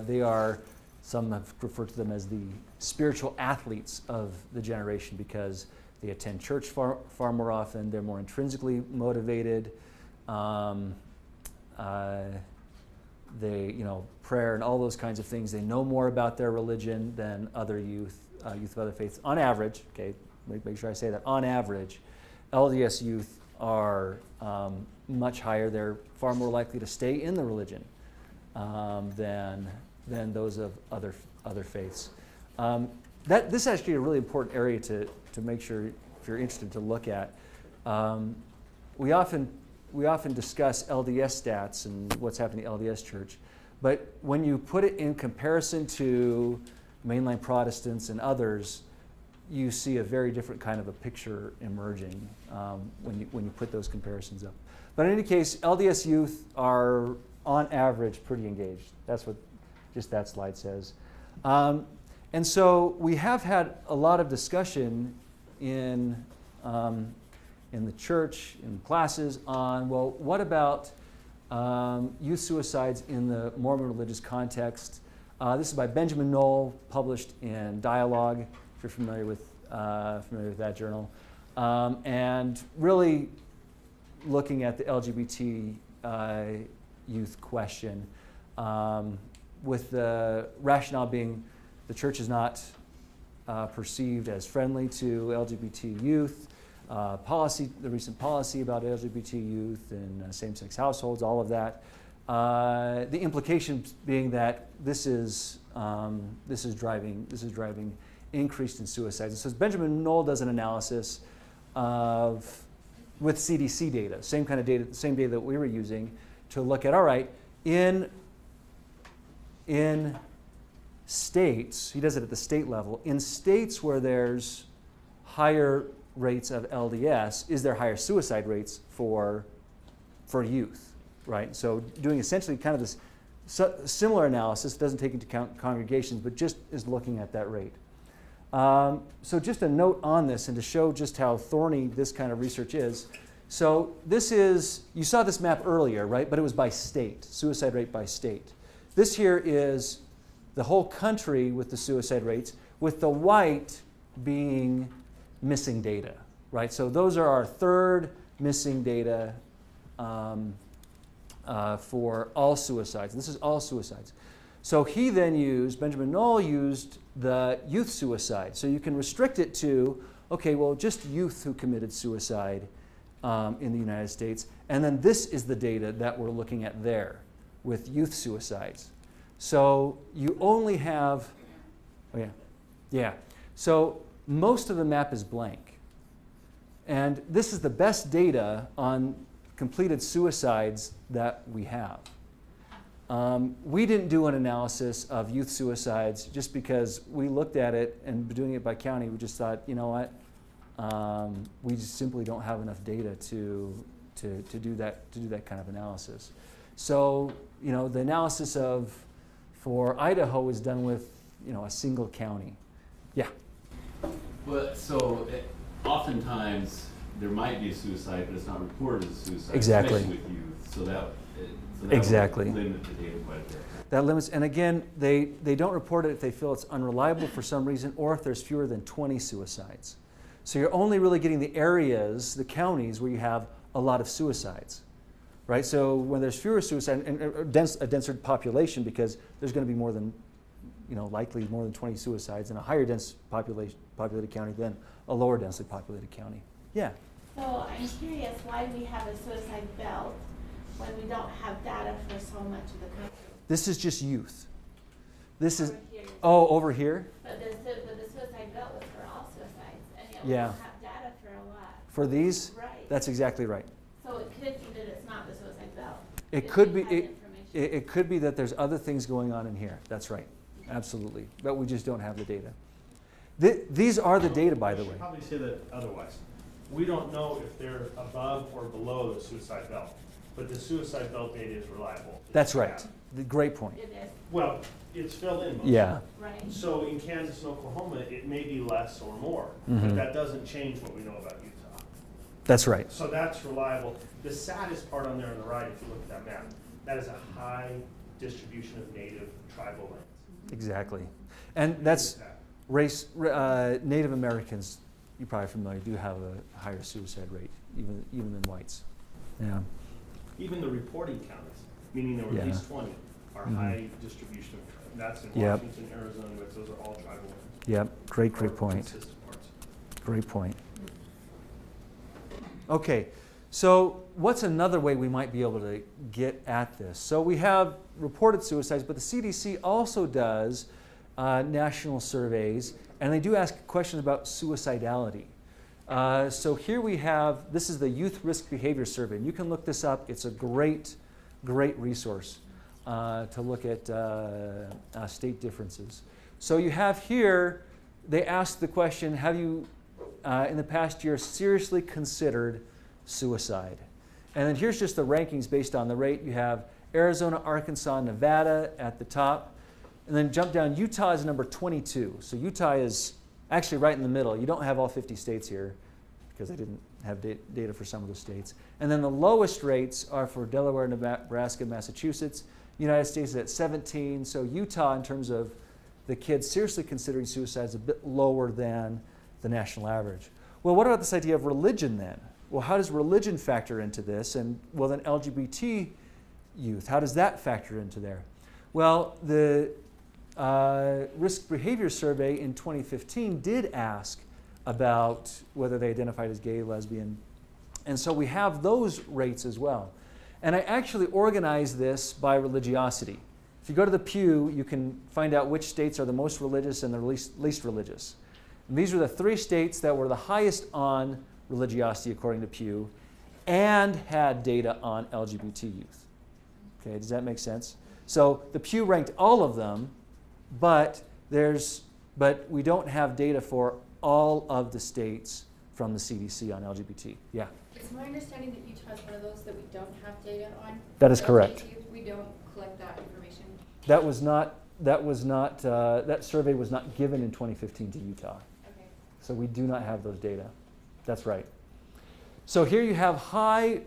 Speaker 2: They are, some have referred to them as the spiritual athletes of the generation because they attend church far more often, they're more intrinsically motivated, they, prayer and all those kinds of things. They know more about their religion than other youth of other faiths. On average, okay, make sure I say that, on average, LDS youth are much higher. They're far more likely to stay in the religion than those of other faiths. This is actually a really important area to make sure, if you're interested, to look at. We often discuss LDS stats and what's happening in the LDS church, but when you put it in comparison to mainline Protestants and others, you see a very different kind of a picture emerging when you put those comparisons up. But in any case, LDS youth are, on average, pretty engaged. That's what just that slide says. And so we have had a lot of discussion in the church, in classes, on, well, what about youth suicides in the Mormon religious context? This is by Benjamin Knoll, published in Dialogue, if you're familiar with that journal. And really looking at the LGBT youth question, with the rationale being the church is not perceived as friendly to LGBT youth, the recent policy about LGBT youth and same-sex households, all of that. The implication being that this is driving increase in suicides. And so Benjamin Knoll does an analysis with CDC data, same kind of data, same data that we were using, to look at, all right, in states, he does it at the state level, in states where there's higher rates of LDS, is there higher suicide rates for youth, right? So doing essentially kind of this similar analysis, doesn't take into account congregations, but just is looking at that rate. So just a note on this, and to show just how thorny this kind of research is. So this is, you saw this map earlier, right? But it was by state, suicide rate by state. This here is the whole country with the suicide rates, with the white being missing data, right? So those are our third missing data for all suicides. This is all suicides. So he then used, Benjamin Knoll used the youth suicide. So you can restrict it to, okay, well, just youth who committed suicide in the United States. And then this is the data that we're looking at there with youth suicides. So you only have, oh yeah, yeah. So most of the map is blank. And this is the best data on completed suicides that we have. We didn't do an analysis of youth suicides just because we looked at it, and doing it by county, we just thought, you know what, we just simply don't have enough data to do that kind of analysis. So, you know, the analysis for Idaho is done with, you know, a single county. Yeah.
Speaker 11: Well, so oftentimes there might be a suicide, but it's not reported as suicide.
Speaker 2: Exactly.
Speaker 11: Especially with youth. So that
Speaker 2: exactly.
Speaker 11: would limit the data quite a bit.
Speaker 2: That limits, and again, they don't report it if they feel it's unreliable for some reason, or if there's fewer than 20 suicides. So you're only really getting the areas, the counties, where you have a lot of suicides, right? So when there's fewer suicides, and a denser population, because there's going to be more than, you know, likely more than 20 suicides in a higher dense populated county than a lower densely populated county. Yeah.
Speaker 12: So I'm curious why we have a suicide belt when we don't have data for so much of the country.
Speaker 2: This is just youth. This is,
Speaker 12: Over here.
Speaker 2: oh, over here?
Speaker 12: But the suicide belt was for all suicides, and yet
Speaker 2: Yeah.
Speaker 12: we don't have data for a lot.
Speaker 2: For these?
Speaker 12: Right.
Speaker 2: That's exactly right.
Speaker 12: So it could be that it's not the suicide belt.
Speaker 2: It
Speaker 12: if
Speaker 2: could
Speaker 12: we
Speaker 2: be,
Speaker 12: had information.
Speaker 2: it could be that there's other things going on in here. That's right. Absolutely. But we just don't have the data. These are the data, by the
Speaker 8: I
Speaker 2: way.
Speaker 8: should probably say that otherwise. We don't know if they're above or below the suicide belt, but the suicide belt data is reliable.
Speaker 2: That's right. Great point.
Speaker 12: It is,
Speaker 8: Well, it's filled in.
Speaker 2: Yeah.
Speaker 12: right.
Speaker 8: So in Kansas and Oklahoma, it may be less or more,
Speaker 2: Mhm.
Speaker 8: but that doesn't change what we know about Utah.
Speaker 2: That's right.
Speaker 8: So that's reliable. The saddest part on there on the right, if you look at that map, that is a high distribution of native tribal lands.
Speaker 2: Exactly. And that's Native Americans, you're probably familiar, do have a higher suicide rate, even than whites. Yeah.
Speaker 8: Even the reporting counties, meaning there were at
Speaker 2: Yeah.
Speaker 8: least 20, are
Speaker 2: Mhm.
Speaker 8: high distribution of, that's in
Speaker 2: Yep.
Speaker 8: Washington, Arizona, but those are all tribal lands.
Speaker 2: Yep. Great
Speaker 8: Or
Speaker 2: point.
Speaker 8: consistent parts.
Speaker 2: Great point. Okay, so what's another way we might be able to get at this? So we have reported suicides, but the CDC also does national surveys, and they do ask questions about suicidality. So here we have, this is the Youth Risk Behavior Survey, and you can look this up. It's a great resource to look at state differences. So you have here, they ask the question, have you in the past year seriously considered suicide? And then here's just the rankings based on the rate. You have Arizona, Arkansas, Nevada at the top. And then jump down, Utah is number 22. So Utah is actually right in the middle. You don't have all 50 states here because I didn't have data for some of the states. And then the lowest rates are for Delaware, Nebraska, Massachusetts. United States is at 17. So Utah, in terms of the kids seriously considering suicide, is a bit lower than the national average. Well, what about this idea of religion then? Well, how does religion factor into this? And well, then LGBT youth, how does that factor into there? Well, the Risk Behavior Survey in 2015 did ask about whether they identified as gay, lesbian, and so we have those rates as well. And I actually organized this by religiosity. If you go to the Pew, you can find out which states are the most religious and the least religious. And these were the 3 states that were the highest on religiosity according to Pew and had data on LGBT youth. Okay, does that make sense? So the Pew ranked all of them, but we don't have data for all of the states from the CDC on LGBT. Yeah.
Speaker 6: It's my understanding that Utah is one of those that we don't have data on.
Speaker 2: That is correct.
Speaker 6: We don't collect that information.
Speaker 2: That survey was not given in 2015 to Utah. So we do not have those data. That's right. So here you have high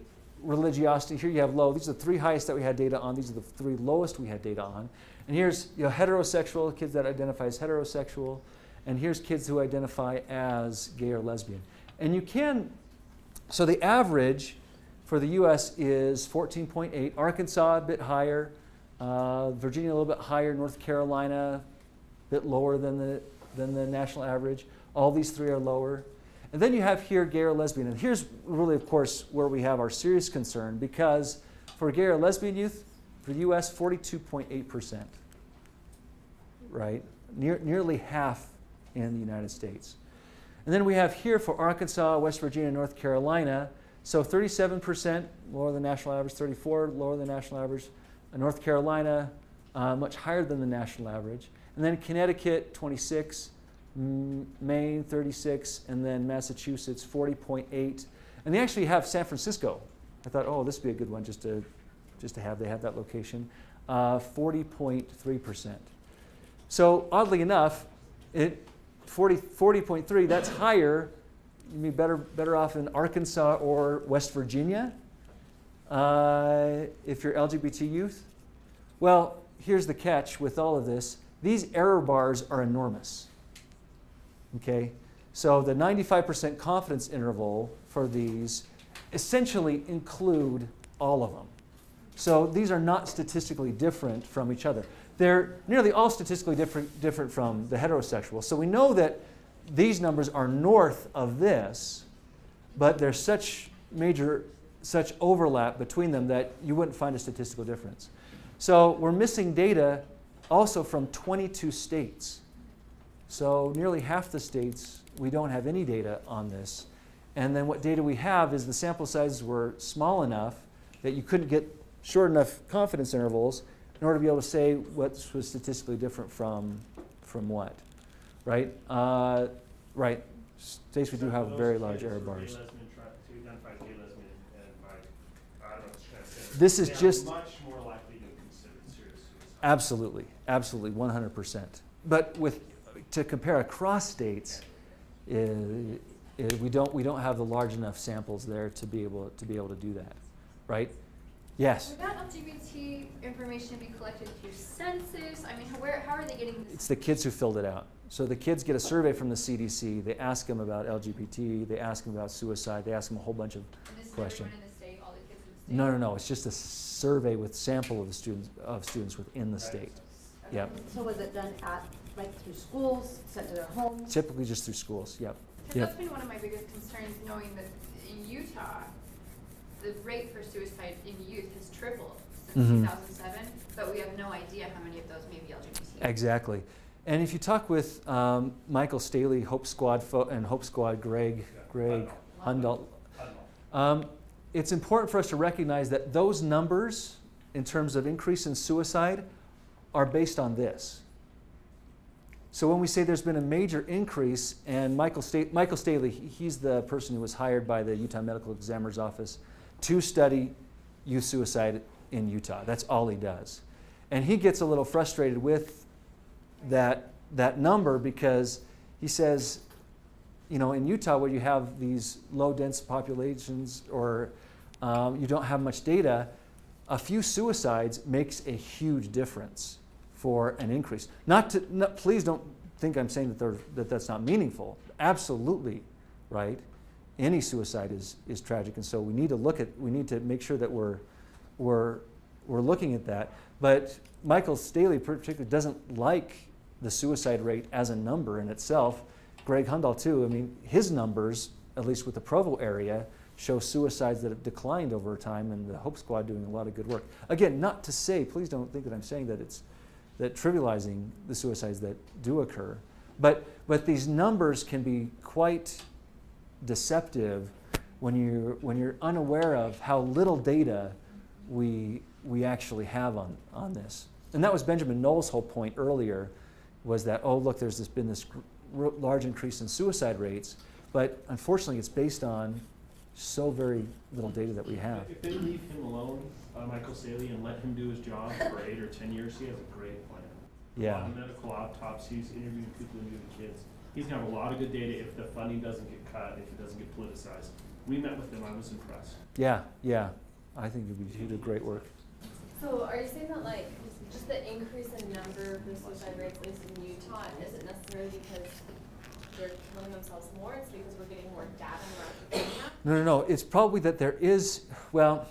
Speaker 2: religiosity, here you have low. These are the 3 highest that we had data on. These are the 3 lowest we had data on. And here's heterosexual, kids that identify as heterosexual. And here's kids who identify as gay or lesbian. And you can, so the average for the US is 14.8. Arkansas a bit higher. Virginia a little bit higher. North Carolina a bit lower than the national average. All these 3 are lower. And then you have here gay or lesbian. And here's really, of course, where we have our serious concern, because for gay or lesbian youth, for the US, 42.8%, right? Nearly half in the United States. And then we have here for Arkansas, West Virginia, North Carolina, so 37% lower than the national average, 34 lower than the national average. North Carolina, much higher than the national average. And then Connecticut, 26. Maine 36, and then Massachusetts 40.8, and they actually have San Francisco. I thought, oh, this would be a good one just to have. They have that location, 40.3%. So oddly enough, 40.3. That's higher. You'd be better off in Arkansas or West Virginia if you're LGBT youth. Well, here's the catch with all of this: these error bars are enormous. Okay, so the 95% confidence interval for these essentially include all of them. So these are not statistically different from each other. They're nearly all statistically different from the heterosexual. So we know that these numbers are north of this, but there's such overlap between them that you wouldn't find a statistical difference. So we're missing data also from 22 states. So nearly half the states, we don't have any data on this. And then what data we have is the sample sizes were small enough that you couldn't get short enough confidence intervals in order to be able to say what was statistically different from what, right? Right. States we do have very large error bars. This is just
Speaker 8: much more likely to consider serious suicide.
Speaker 2: Absolutely, 100%. But to compare across states, we don't have the large enough samples there to be able to do that, right? Yes.
Speaker 6: Would that LGBT information be collected through census? I mean, how are they getting this?
Speaker 2: It's the kids who filled it out. So the kids get a survey from the CDC. They ask them about LGBT. They ask them about suicide. They ask them a whole bunch of
Speaker 6: And this is
Speaker 2: questions.
Speaker 6: everyone in the state, all the kids in the state?
Speaker 2: No. It's just a survey with sample of the students within the state. Yep.
Speaker 9: So was it done through schools, sent to their homes?
Speaker 2: Typically just through schools. Yep.
Speaker 6: Because that's been one of my biggest concerns, knowing that in Utah, the rate for suicide in youth has tripled since 2007, but we have no idea how many of those may be LGBT.
Speaker 2: Exactly. And if you talk with Michael Staley, Hope Squad and Hope Squad Greg Hundal, it's important for us to recognize that those numbers in terms of increase in suicide are based on this. So when we say there's been a major increase, and Michael Staley, he's the person who was hired by the Utah Medical Examiner's Office to study youth suicide in Utah. That's all he does. And he gets a little frustrated with that number because he says, in Utah where you have these low dense populations or you don't have much data, a few suicides makes a huge difference for an increase. Please don't think I'm saying that that's not meaningful. Absolutely, right? Any suicide is tragic, and so we need to make sure that we're looking at that. But Michael Staley particularly doesn't like the suicide rate as a number in itself. Greg Hundal too. I mean, his numbers, at least with the Provo area, show suicides that have declined over time, and the Hope Squad doing a lot of good work. Again, not to say, please don't think that I'm saying that trivializing the suicides that do occur, but these numbers can be quite deceptive when you're unaware of how little data we actually have on this. And that was Benjamin Knoll's whole point earlier, was that, oh look, there's been this large increase in suicide rates, but unfortunately it's based on so very little data that we have.
Speaker 8: If they leave him alone, Michael Staley, and let him do his job for 8 or 10 years, he has a great plan.
Speaker 2: Yeah.
Speaker 8: A lot of medical autopsies, interviewing people who knew the kids. He's gonna have a lot of good data if the funding doesn't get cut, if it doesn't get politicized. We met with him, I was impressed.
Speaker 2: Yeah, yeah. I think he did great work.
Speaker 5: So are you saying that like, just the increase in number of the suicide rates, at least in Utah, isn't necessarily because they're killing themselves more, it's because we're getting more data around the
Speaker 2: No, no, no. It's probably that there is, well,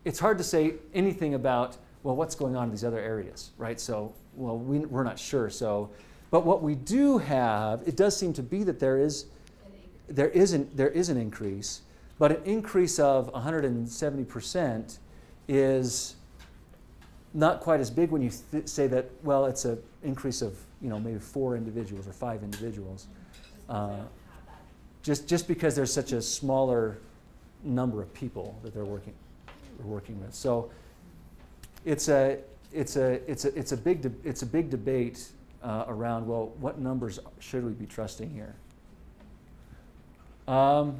Speaker 2: it's hard to say anything about, well, what's going on in these other areas, right? So, well, we're not sure. So, but what we do have, it does seem to be that there is an increase, but an increase of 170% is not quite as big when you say that, well, it's an increase of, maybe 4 individuals or 5 individuals. Just because there's such a smaller number of people that they're working with. So it's a big debate around, well, what numbers should we be trusting here? So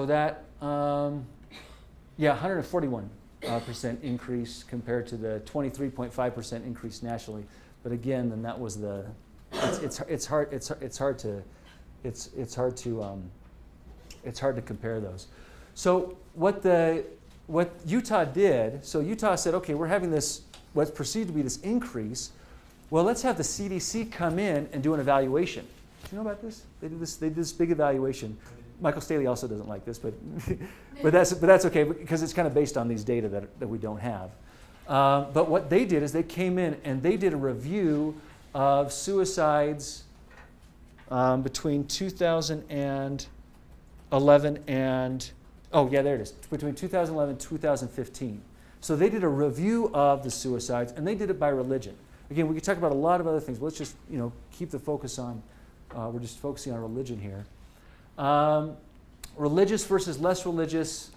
Speaker 2: that 141% increase compared to the 23.5% increase nationally. But again, then that was it's hard to compare those. So what Utah did, so Utah said, okay, we're having this, what's perceived to be this increase. Well, let's have the CDC come in and do an evaluation. Do you know about this? They did this big evaluation. Michael Staley also doesn't like this, but that's okay because it's kind of based on these data that we don't have. But what they did is they came in and they did a review of suicides between 2011 and, between 2011 and 2015. So they did a review of the suicides, and they did it by religion. Again, we could talk about a lot of other things, but let's just keep the focus on, we're just focusing on religion here. Religious versus less religious,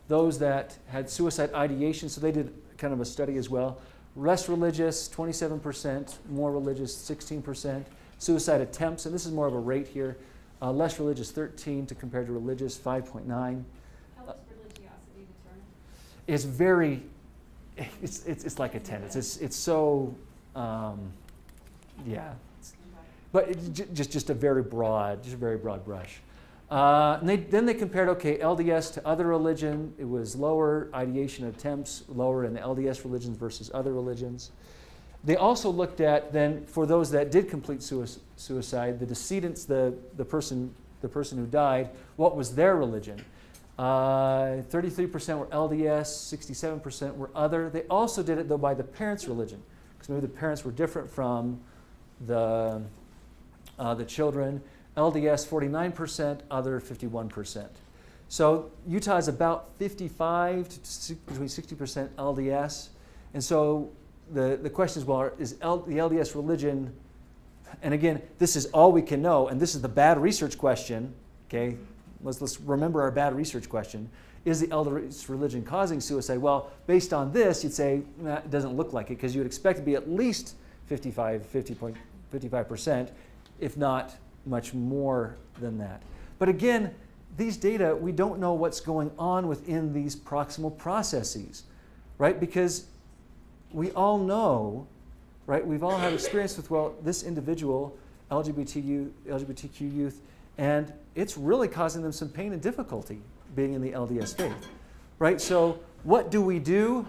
Speaker 2: those that had suicide ideation, so they did kind of a study as well. Less religious, 27%, more religious, 16%. Suicide attempts, and this is more of a rate here, less religious, 13 to compared to religious, 5.9.
Speaker 7: How was religiosity determined?
Speaker 2: It's very, it's like a 10. It's so, yeah. But just a very broad brush. And then they compared, LDS to other religion. It was lower ideation attempts, lower in the LDS religions versus other religions. They also looked at then for those that did complete suicide, the decedents, the person who died, what was their religion? 33% were LDS, 67% were other. They also did it though by the parents' religion, because maybe the parents were different from the children. LDS 49%, other 51%. So Utah is about 55 to between 60% LDS, and so the question is, well, is the LDS religion? And again, this is all we can know, and this is the bad research question. Okay, let's remember our bad research question. Is the LDS religion causing suicide? Well, based on this, you'd say it doesn't look like it, because you would expect it to be at least 55%, if not much more than that. But again, these data, we don't know what's going on within these proximal processes, right? Because we all know, right? We've all had experience with, well, this individual, LGBTQ youth, and it's really causing them some pain and difficulty being in the LDS faith, right? So what do we do?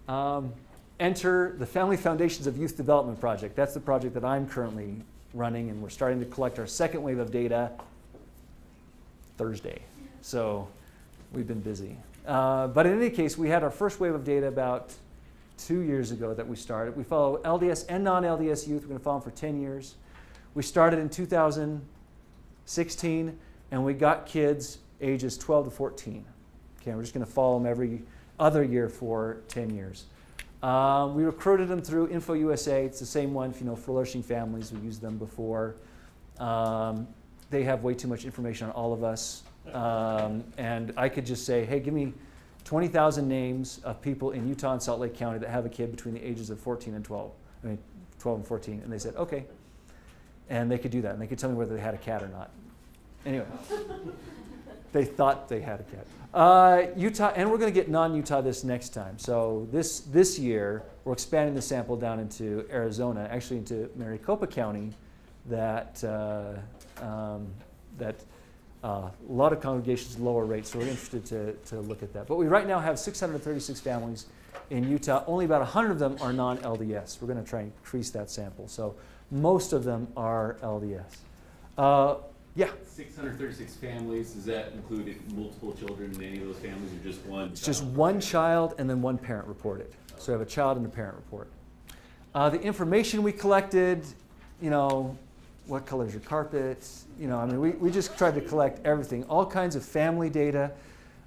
Speaker 2: Enter the Family Foundations of Youth Development Project. That's the project that I'm currently running, and we're starting to collect our second wave of data Thursday. So we've been busy. But in any case, we had our first wave of data about 2 years ago that we started. We follow LDS and non-LDS youth. We're going to follow them for 10 years. We started in 2016, and we got kids ages 12 to 14. Okay, we're just going to follow them every other year for 10 years. We recruited them through Info USA. It's the same one, Flourishing Families. We used them before. They have way too much information on all of us. And I could just say, hey, give me 20,000 names of people in Utah and Salt Lake County that have a kid between the ages of 14 and 12. 12 and 14. And they said, okay. And they could do that. And they could tell me whether they had a cat or not. Anyway, they thought they had a cat. Utah, and we're going to get non-Utah this next time. So this year, we're expanding the sample down into Arizona, actually into Maricopa County, that a lot of congregations lower rates, so we're interested to look at that. But we right now have 636 families in Utah. Only about 100 of them are non-LDS. We're going to try and increase that sample. So most of them are LDS. Yeah?
Speaker 11: 636 families, does that include multiple children in any of those families, or just one
Speaker 2: It's
Speaker 11: child?
Speaker 2: just one child and then one parent reported. So we have a child and a parent report. The information we collected, what color is your carpet? We just tried to collect everything, all kinds of family data.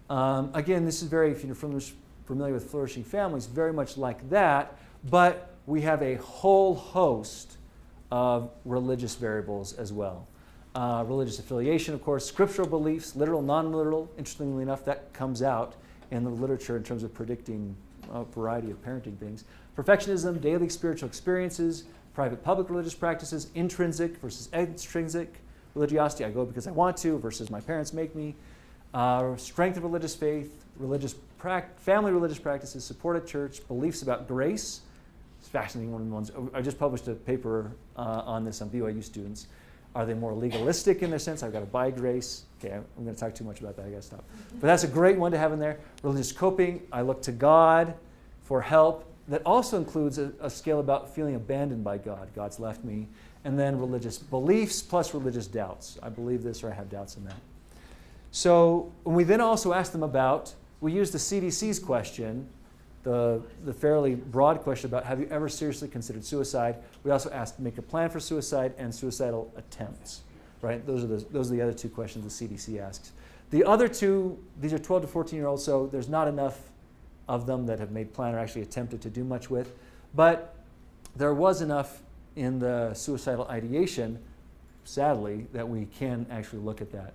Speaker 2: Again, this is very, if you're familiar with Flourishing Families, very much like that, but we have a whole host of religious variables as well. Religious affiliation, of course, scriptural beliefs, literal, non-literal. Interestingly enough, that comes out in the literature in terms of predicting a variety of parenting things. Perfectionism, daily spiritual experiences, private public religious practices, intrinsic versus extrinsic religiosity. I go because I want to versus my parents make me. Strength of religious faith, family religious practices, supported church, beliefs about grace. It's fascinating. One of the ones I just published a paper on this on BYU students. Are they more legalistic in their sense? I've got to buy grace. Okay, I'm going to talk too much about that. I got to stop. But that's a great one to have in there. Religious coping. I look to God for help. That also includes a scale about feeling abandoned by God. God's left me. And then religious beliefs plus religious doubts. I believe this or I have doubts in that. So when we then also ask them about, we use the CDC's question, the fairly broad question about have you ever seriously considered suicide. We also asked make a plan for suicide and suicidal attempts. Right? Those are the other two questions the CDC asks. The other two, these are 12 to 14-year-olds, so there's not enough of them that have made plan or actually attempted to do much with. But there was enough in the suicidal ideation, sadly, that we can actually look at that.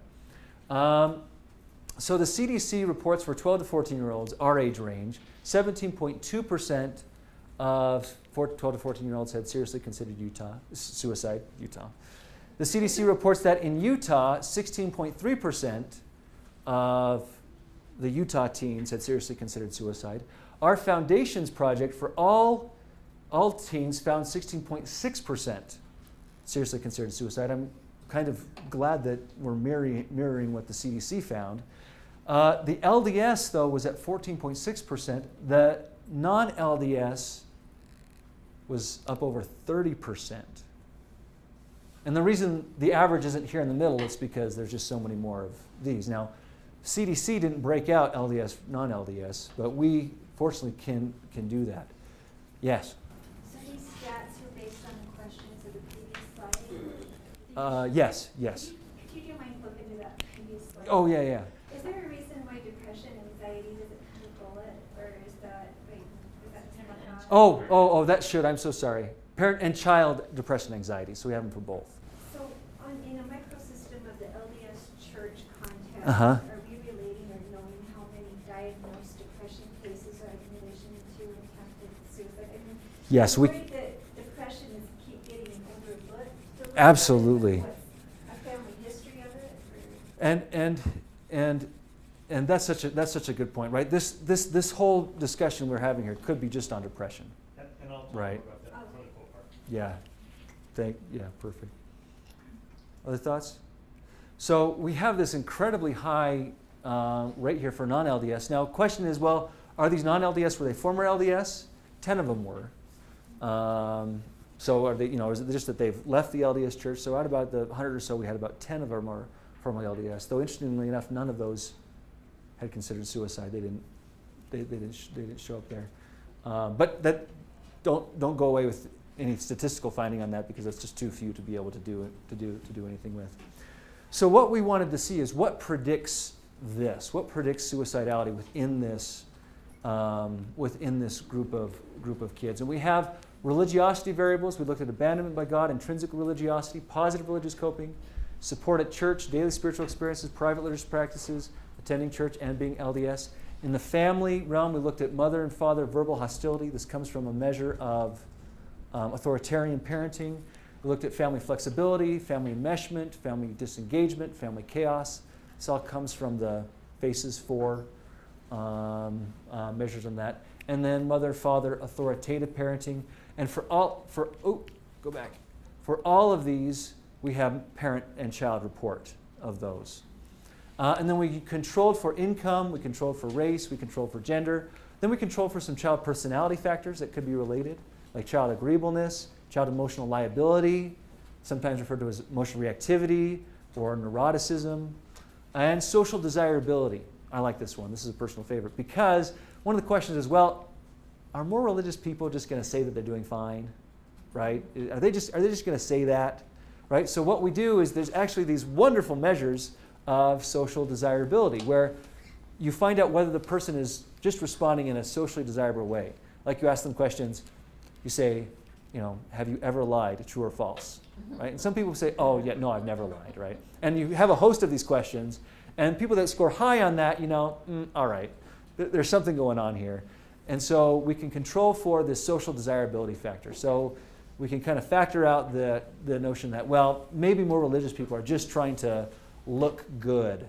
Speaker 2: So the CDC reports for 12 to 14-year-olds, our age range, 17.2% of 12 to 14-year-olds had seriously considered suicide. The CDC reports that in Utah, 16.3% of the Utah teens had seriously considered suicide. Our Foundations project for all teens found 16.6% seriously considered suicide. I'm kind of glad that we're mirroring what the CDC found. The LDS, though, was at 14.6%. The non-LDS was up over 30%. And the reason the average isn't here in the middle is because there's just so many more of these. Now, CDC didn't break out LDS, non-LDS, but we fortunately can do that. Yes?
Speaker 13: So these stats are based on the questions of the previous slide?
Speaker 2: Yes.
Speaker 13: If you don't mind flipping to that previous slide.
Speaker 2: Oh, yeah.
Speaker 13: Is there a reason why depression and anxiety doesn't have a bullet, or is that
Speaker 2: Oh, that should. I'm so sorry. Parent and child depression, anxiety. So we have them for both.
Speaker 13: So in a microsystem of the LDS church context,
Speaker 2: Uh-huh.
Speaker 13: are we relating or knowing how many diagnosed depression cases are in relation to attempted suicide? I mean,
Speaker 2: Yes,
Speaker 13: I'm
Speaker 2: we.
Speaker 13: worried that depression is keep getting overlooked.
Speaker 2: Absolutely.
Speaker 13: What's a family history of it?
Speaker 2: And that's such a good point, right? This whole discussion we're having here could be just on depression.
Speaker 8: And I'll talk
Speaker 2: Right.
Speaker 8: about that clinical part.
Speaker 2: Yeah. Perfect. Other thoughts? So we have this incredibly high rate here for non-LDS. Now, question is, well, are these non-LDS, were they former LDS? 10 of them were. So are they, is it just that they've left the LDS church? So out about the 100 or so, we had about 10 of them are formerly LDS. Though interestingly enough, none of those had considered suicide. They didn't show up there. But that don't go away with any statistical finding on that because it's just too few to be able to do anything with. So what we wanted to see is what predicts this? What predicts suicidality within this group of kids? And we have religiosity variables. We looked at abandonment by God, intrinsic religiosity, positive religious coping, support at church, daily spiritual experiences, private religious practices, attending church, and being LDS. In the family realm, we looked at mother and father verbal hostility. This comes from a measure of authoritarian parenting. We looked at family flexibility, family enmeshment, family disengagement, family chaos. This all comes from the FACES 4 measures on that. and then mother, father, authoritative parenting. And for all of these, we have parent and child report of those. And then we controlled for income, we controlled for race, we controlled for gender. Then we controlled for some child personality factors that could be related, like child agreeableness, child emotional liability, sometimes referred to as emotional reactivity or neuroticism, and social desirability. I like this one. This is a personal favorite because one of the questions is, well, are more religious people just going to say that they're doing fine, right? Are they just going to say that, right? So what we do is there's actually these wonderful measures of social desirability where you find out whether the person is just responding in a socially desirable way. Like you ask them questions, you say, have you ever lied, true or false, right? And some people say, oh, yeah, no, I've never lied, right? And you have a host of these questions, and people that score high on that, all right, there's something going on here. And so we can control for this social desirability factor. So we can kind of factor out the notion that, well, maybe more religious people are just trying to look good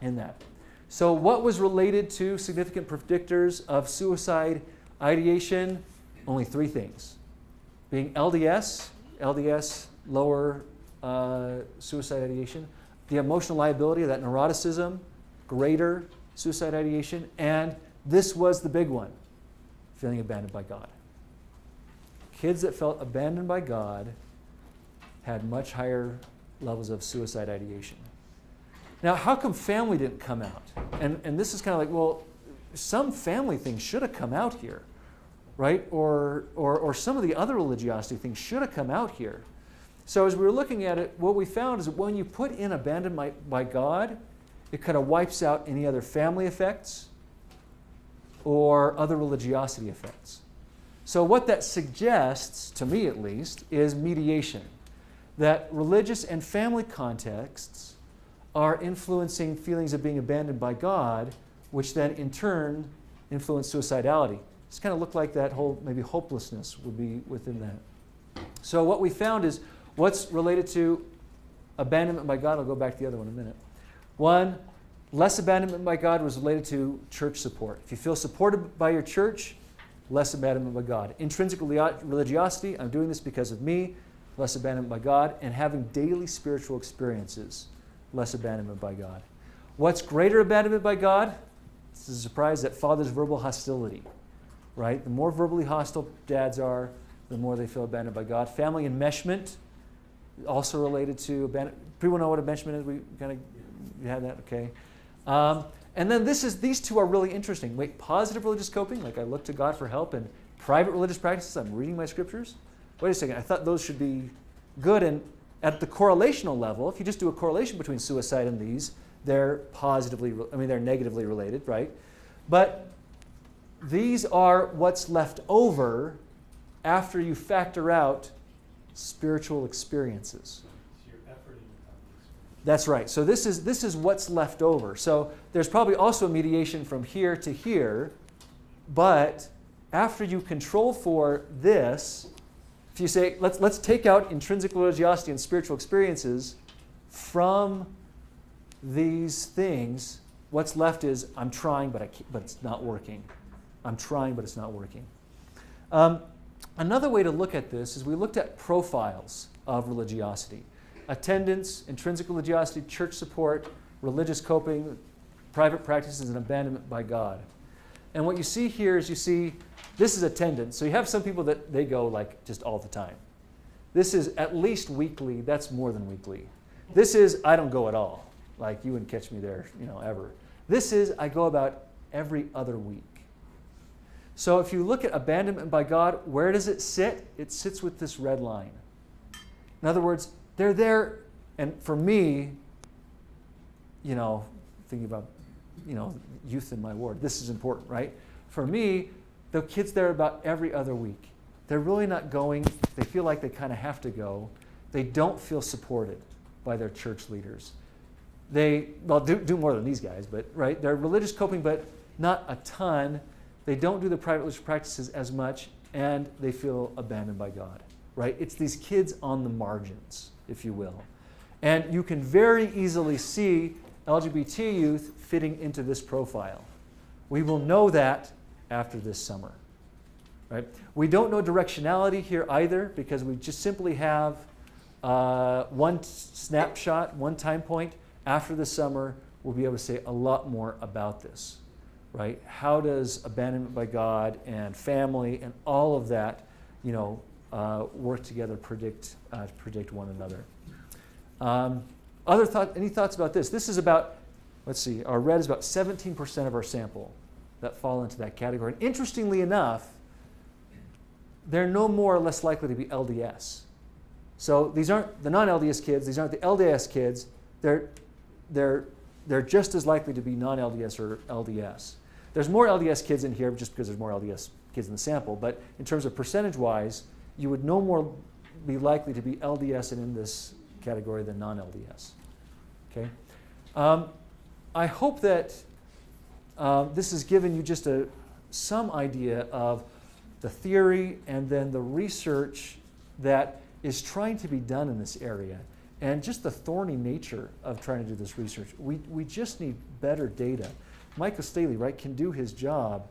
Speaker 2: in that. So what was related to significant predictors of suicide ideation? Only 3 things. Being LDS, lower suicide ideation, the emotional liability, that neuroticism, greater suicide ideation, and this was the big one, feeling abandoned by God. Kids that felt abandoned by God had much higher levels of suicide ideation. Now, how come family didn't come out? And this is kind of like, well, some family things should have come out here, right? Or some of the other religiosity things should have come out here. So as we were looking at it, what we found is that when you put in abandoned by God, it kind of wipes out any other family effects or other religiosity effects. So what that suggests, to me at least, is mediation. That religious and family contexts are influencing feelings of being abandoned by God, which then in turn influence suicidality. It's kind of looked like that whole maybe hopelessness would be within that. So what we found is what's related to abandonment by God. I'll go back to the other one in a minute. One, less abandonment by God was related to church support. If you feel supported by your church, less abandonment by God. Intrinsic religiosity, I'm doing this because of me, less abandonment by God, and having daily spiritual experiences, less abandonment by God. What's greater abandonment by God? This is a surprise, that father's verbal hostility, right? The more verbally hostile dads are, the more they feel abandoned by God. Family enmeshment, also related to abandonment. People know what enmeshment is? We kind of you have that, okay. And then these two are really interesting. Wait, positive religious coping, like I look to God for help, and private religious practices, I'm reading my scriptures. Wait a second, I thought those should be good. And at the correlational level, if you just do a correlation between suicide and these, they're they're negatively related, right? But these are what's left over after you factor out spiritual experiences. That's right. So this is what's left over. So there's probably also a mediation from here to here, but after you control for this, if you say, let's take out intrinsic religiosity and spiritual experiences from these things, what's left is I'm trying, but it's not working. I'm trying, but it's not working. Another way to look at this is we looked at profiles of religiosity. Attendance, intrinsic religiosity, church support, religious coping, private practices, and abandonment by God. And what you see here is this is attendance. So you have some people that they go like just all the time. This is at least weekly. That's more than weekly. This is I don't go at all. Like you wouldn't catch me there, ever. This is I go about every other week. So if you look at abandonment by God, where does it sit? It sits with this red line. In other words, they're there, and for me, thinking about, youth in my ward, this is important, right? For me, the kids there about every other week. They're really not going. They feel like they kind of have to go. They don't feel supported by their church leaders. They, do more than these guys, but, right? They're religious coping, but not a ton. They don't do the private religious practices as much, and they feel abandoned by God, right? It's these kids on the margins, if you will. And you can very easily see LGBT youth fitting into this profile. We will know that after this summer. Right? We don't know directionality here either because we just simply have one snapshot, one time point. After the summer, we'll be able to say a lot more about this. Right? How does abandonment by God and family and all of that, work together, predict one another? Any thoughts about this? This is about, let's see, our red is about 17% of our sample that fall into that category. And interestingly enough, they're no more or less likely to be LDS. So these aren't the non-LDS kids, these aren't the LDS kids, they're just as likely to be non-LDS or LDS. There's more LDS kids in here just because there's more LDS kids in the sample, but in terms of percentage-wise, you would no more be likely to be LDS and in this category than non-LDS. Okay? I hope that this has given you just some idea of the theory and then the research that is trying to be done in this area and just the thorny nature of trying to do this research. We just need better data. Michael Staley, right, can do his job.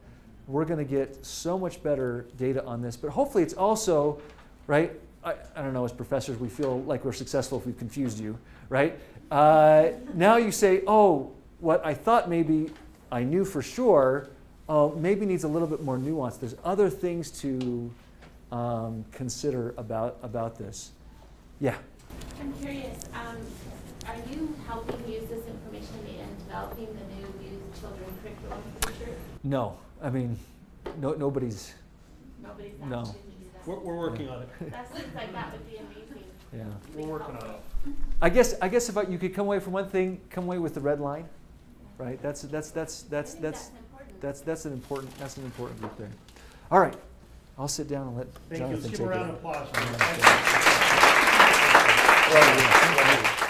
Speaker 2: We're going to get so much better data on this, but hopefully it's also, right, I don't know, as professors, we feel like we're successful if we've confused you, right? Now you say, oh, what I thought maybe I knew for sure, maybe needs a little bit more nuance. There's other things to consider about this. Yeah?
Speaker 12: I'm curious, are you helping use this information in developing the new youth children curriculum for the church?
Speaker 2: No, I mean, nobody's.
Speaker 12: Nobody's
Speaker 2: No.
Speaker 12: actually used that.
Speaker 8: We're working on it.
Speaker 12: That seems like that would be amazing.
Speaker 2: Yeah.
Speaker 8: We're working on it.
Speaker 2: I guess if you could come away from one thing, come away with the red line, right? That's an important group there. All right, I'll sit down and let
Speaker 8: Thank you.
Speaker 2: Jonathan
Speaker 8: Let's
Speaker 2: take
Speaker 8: give a
Speaker 2: it.
Speaker 8: round of applause.
Speaker 2: Well, yeah.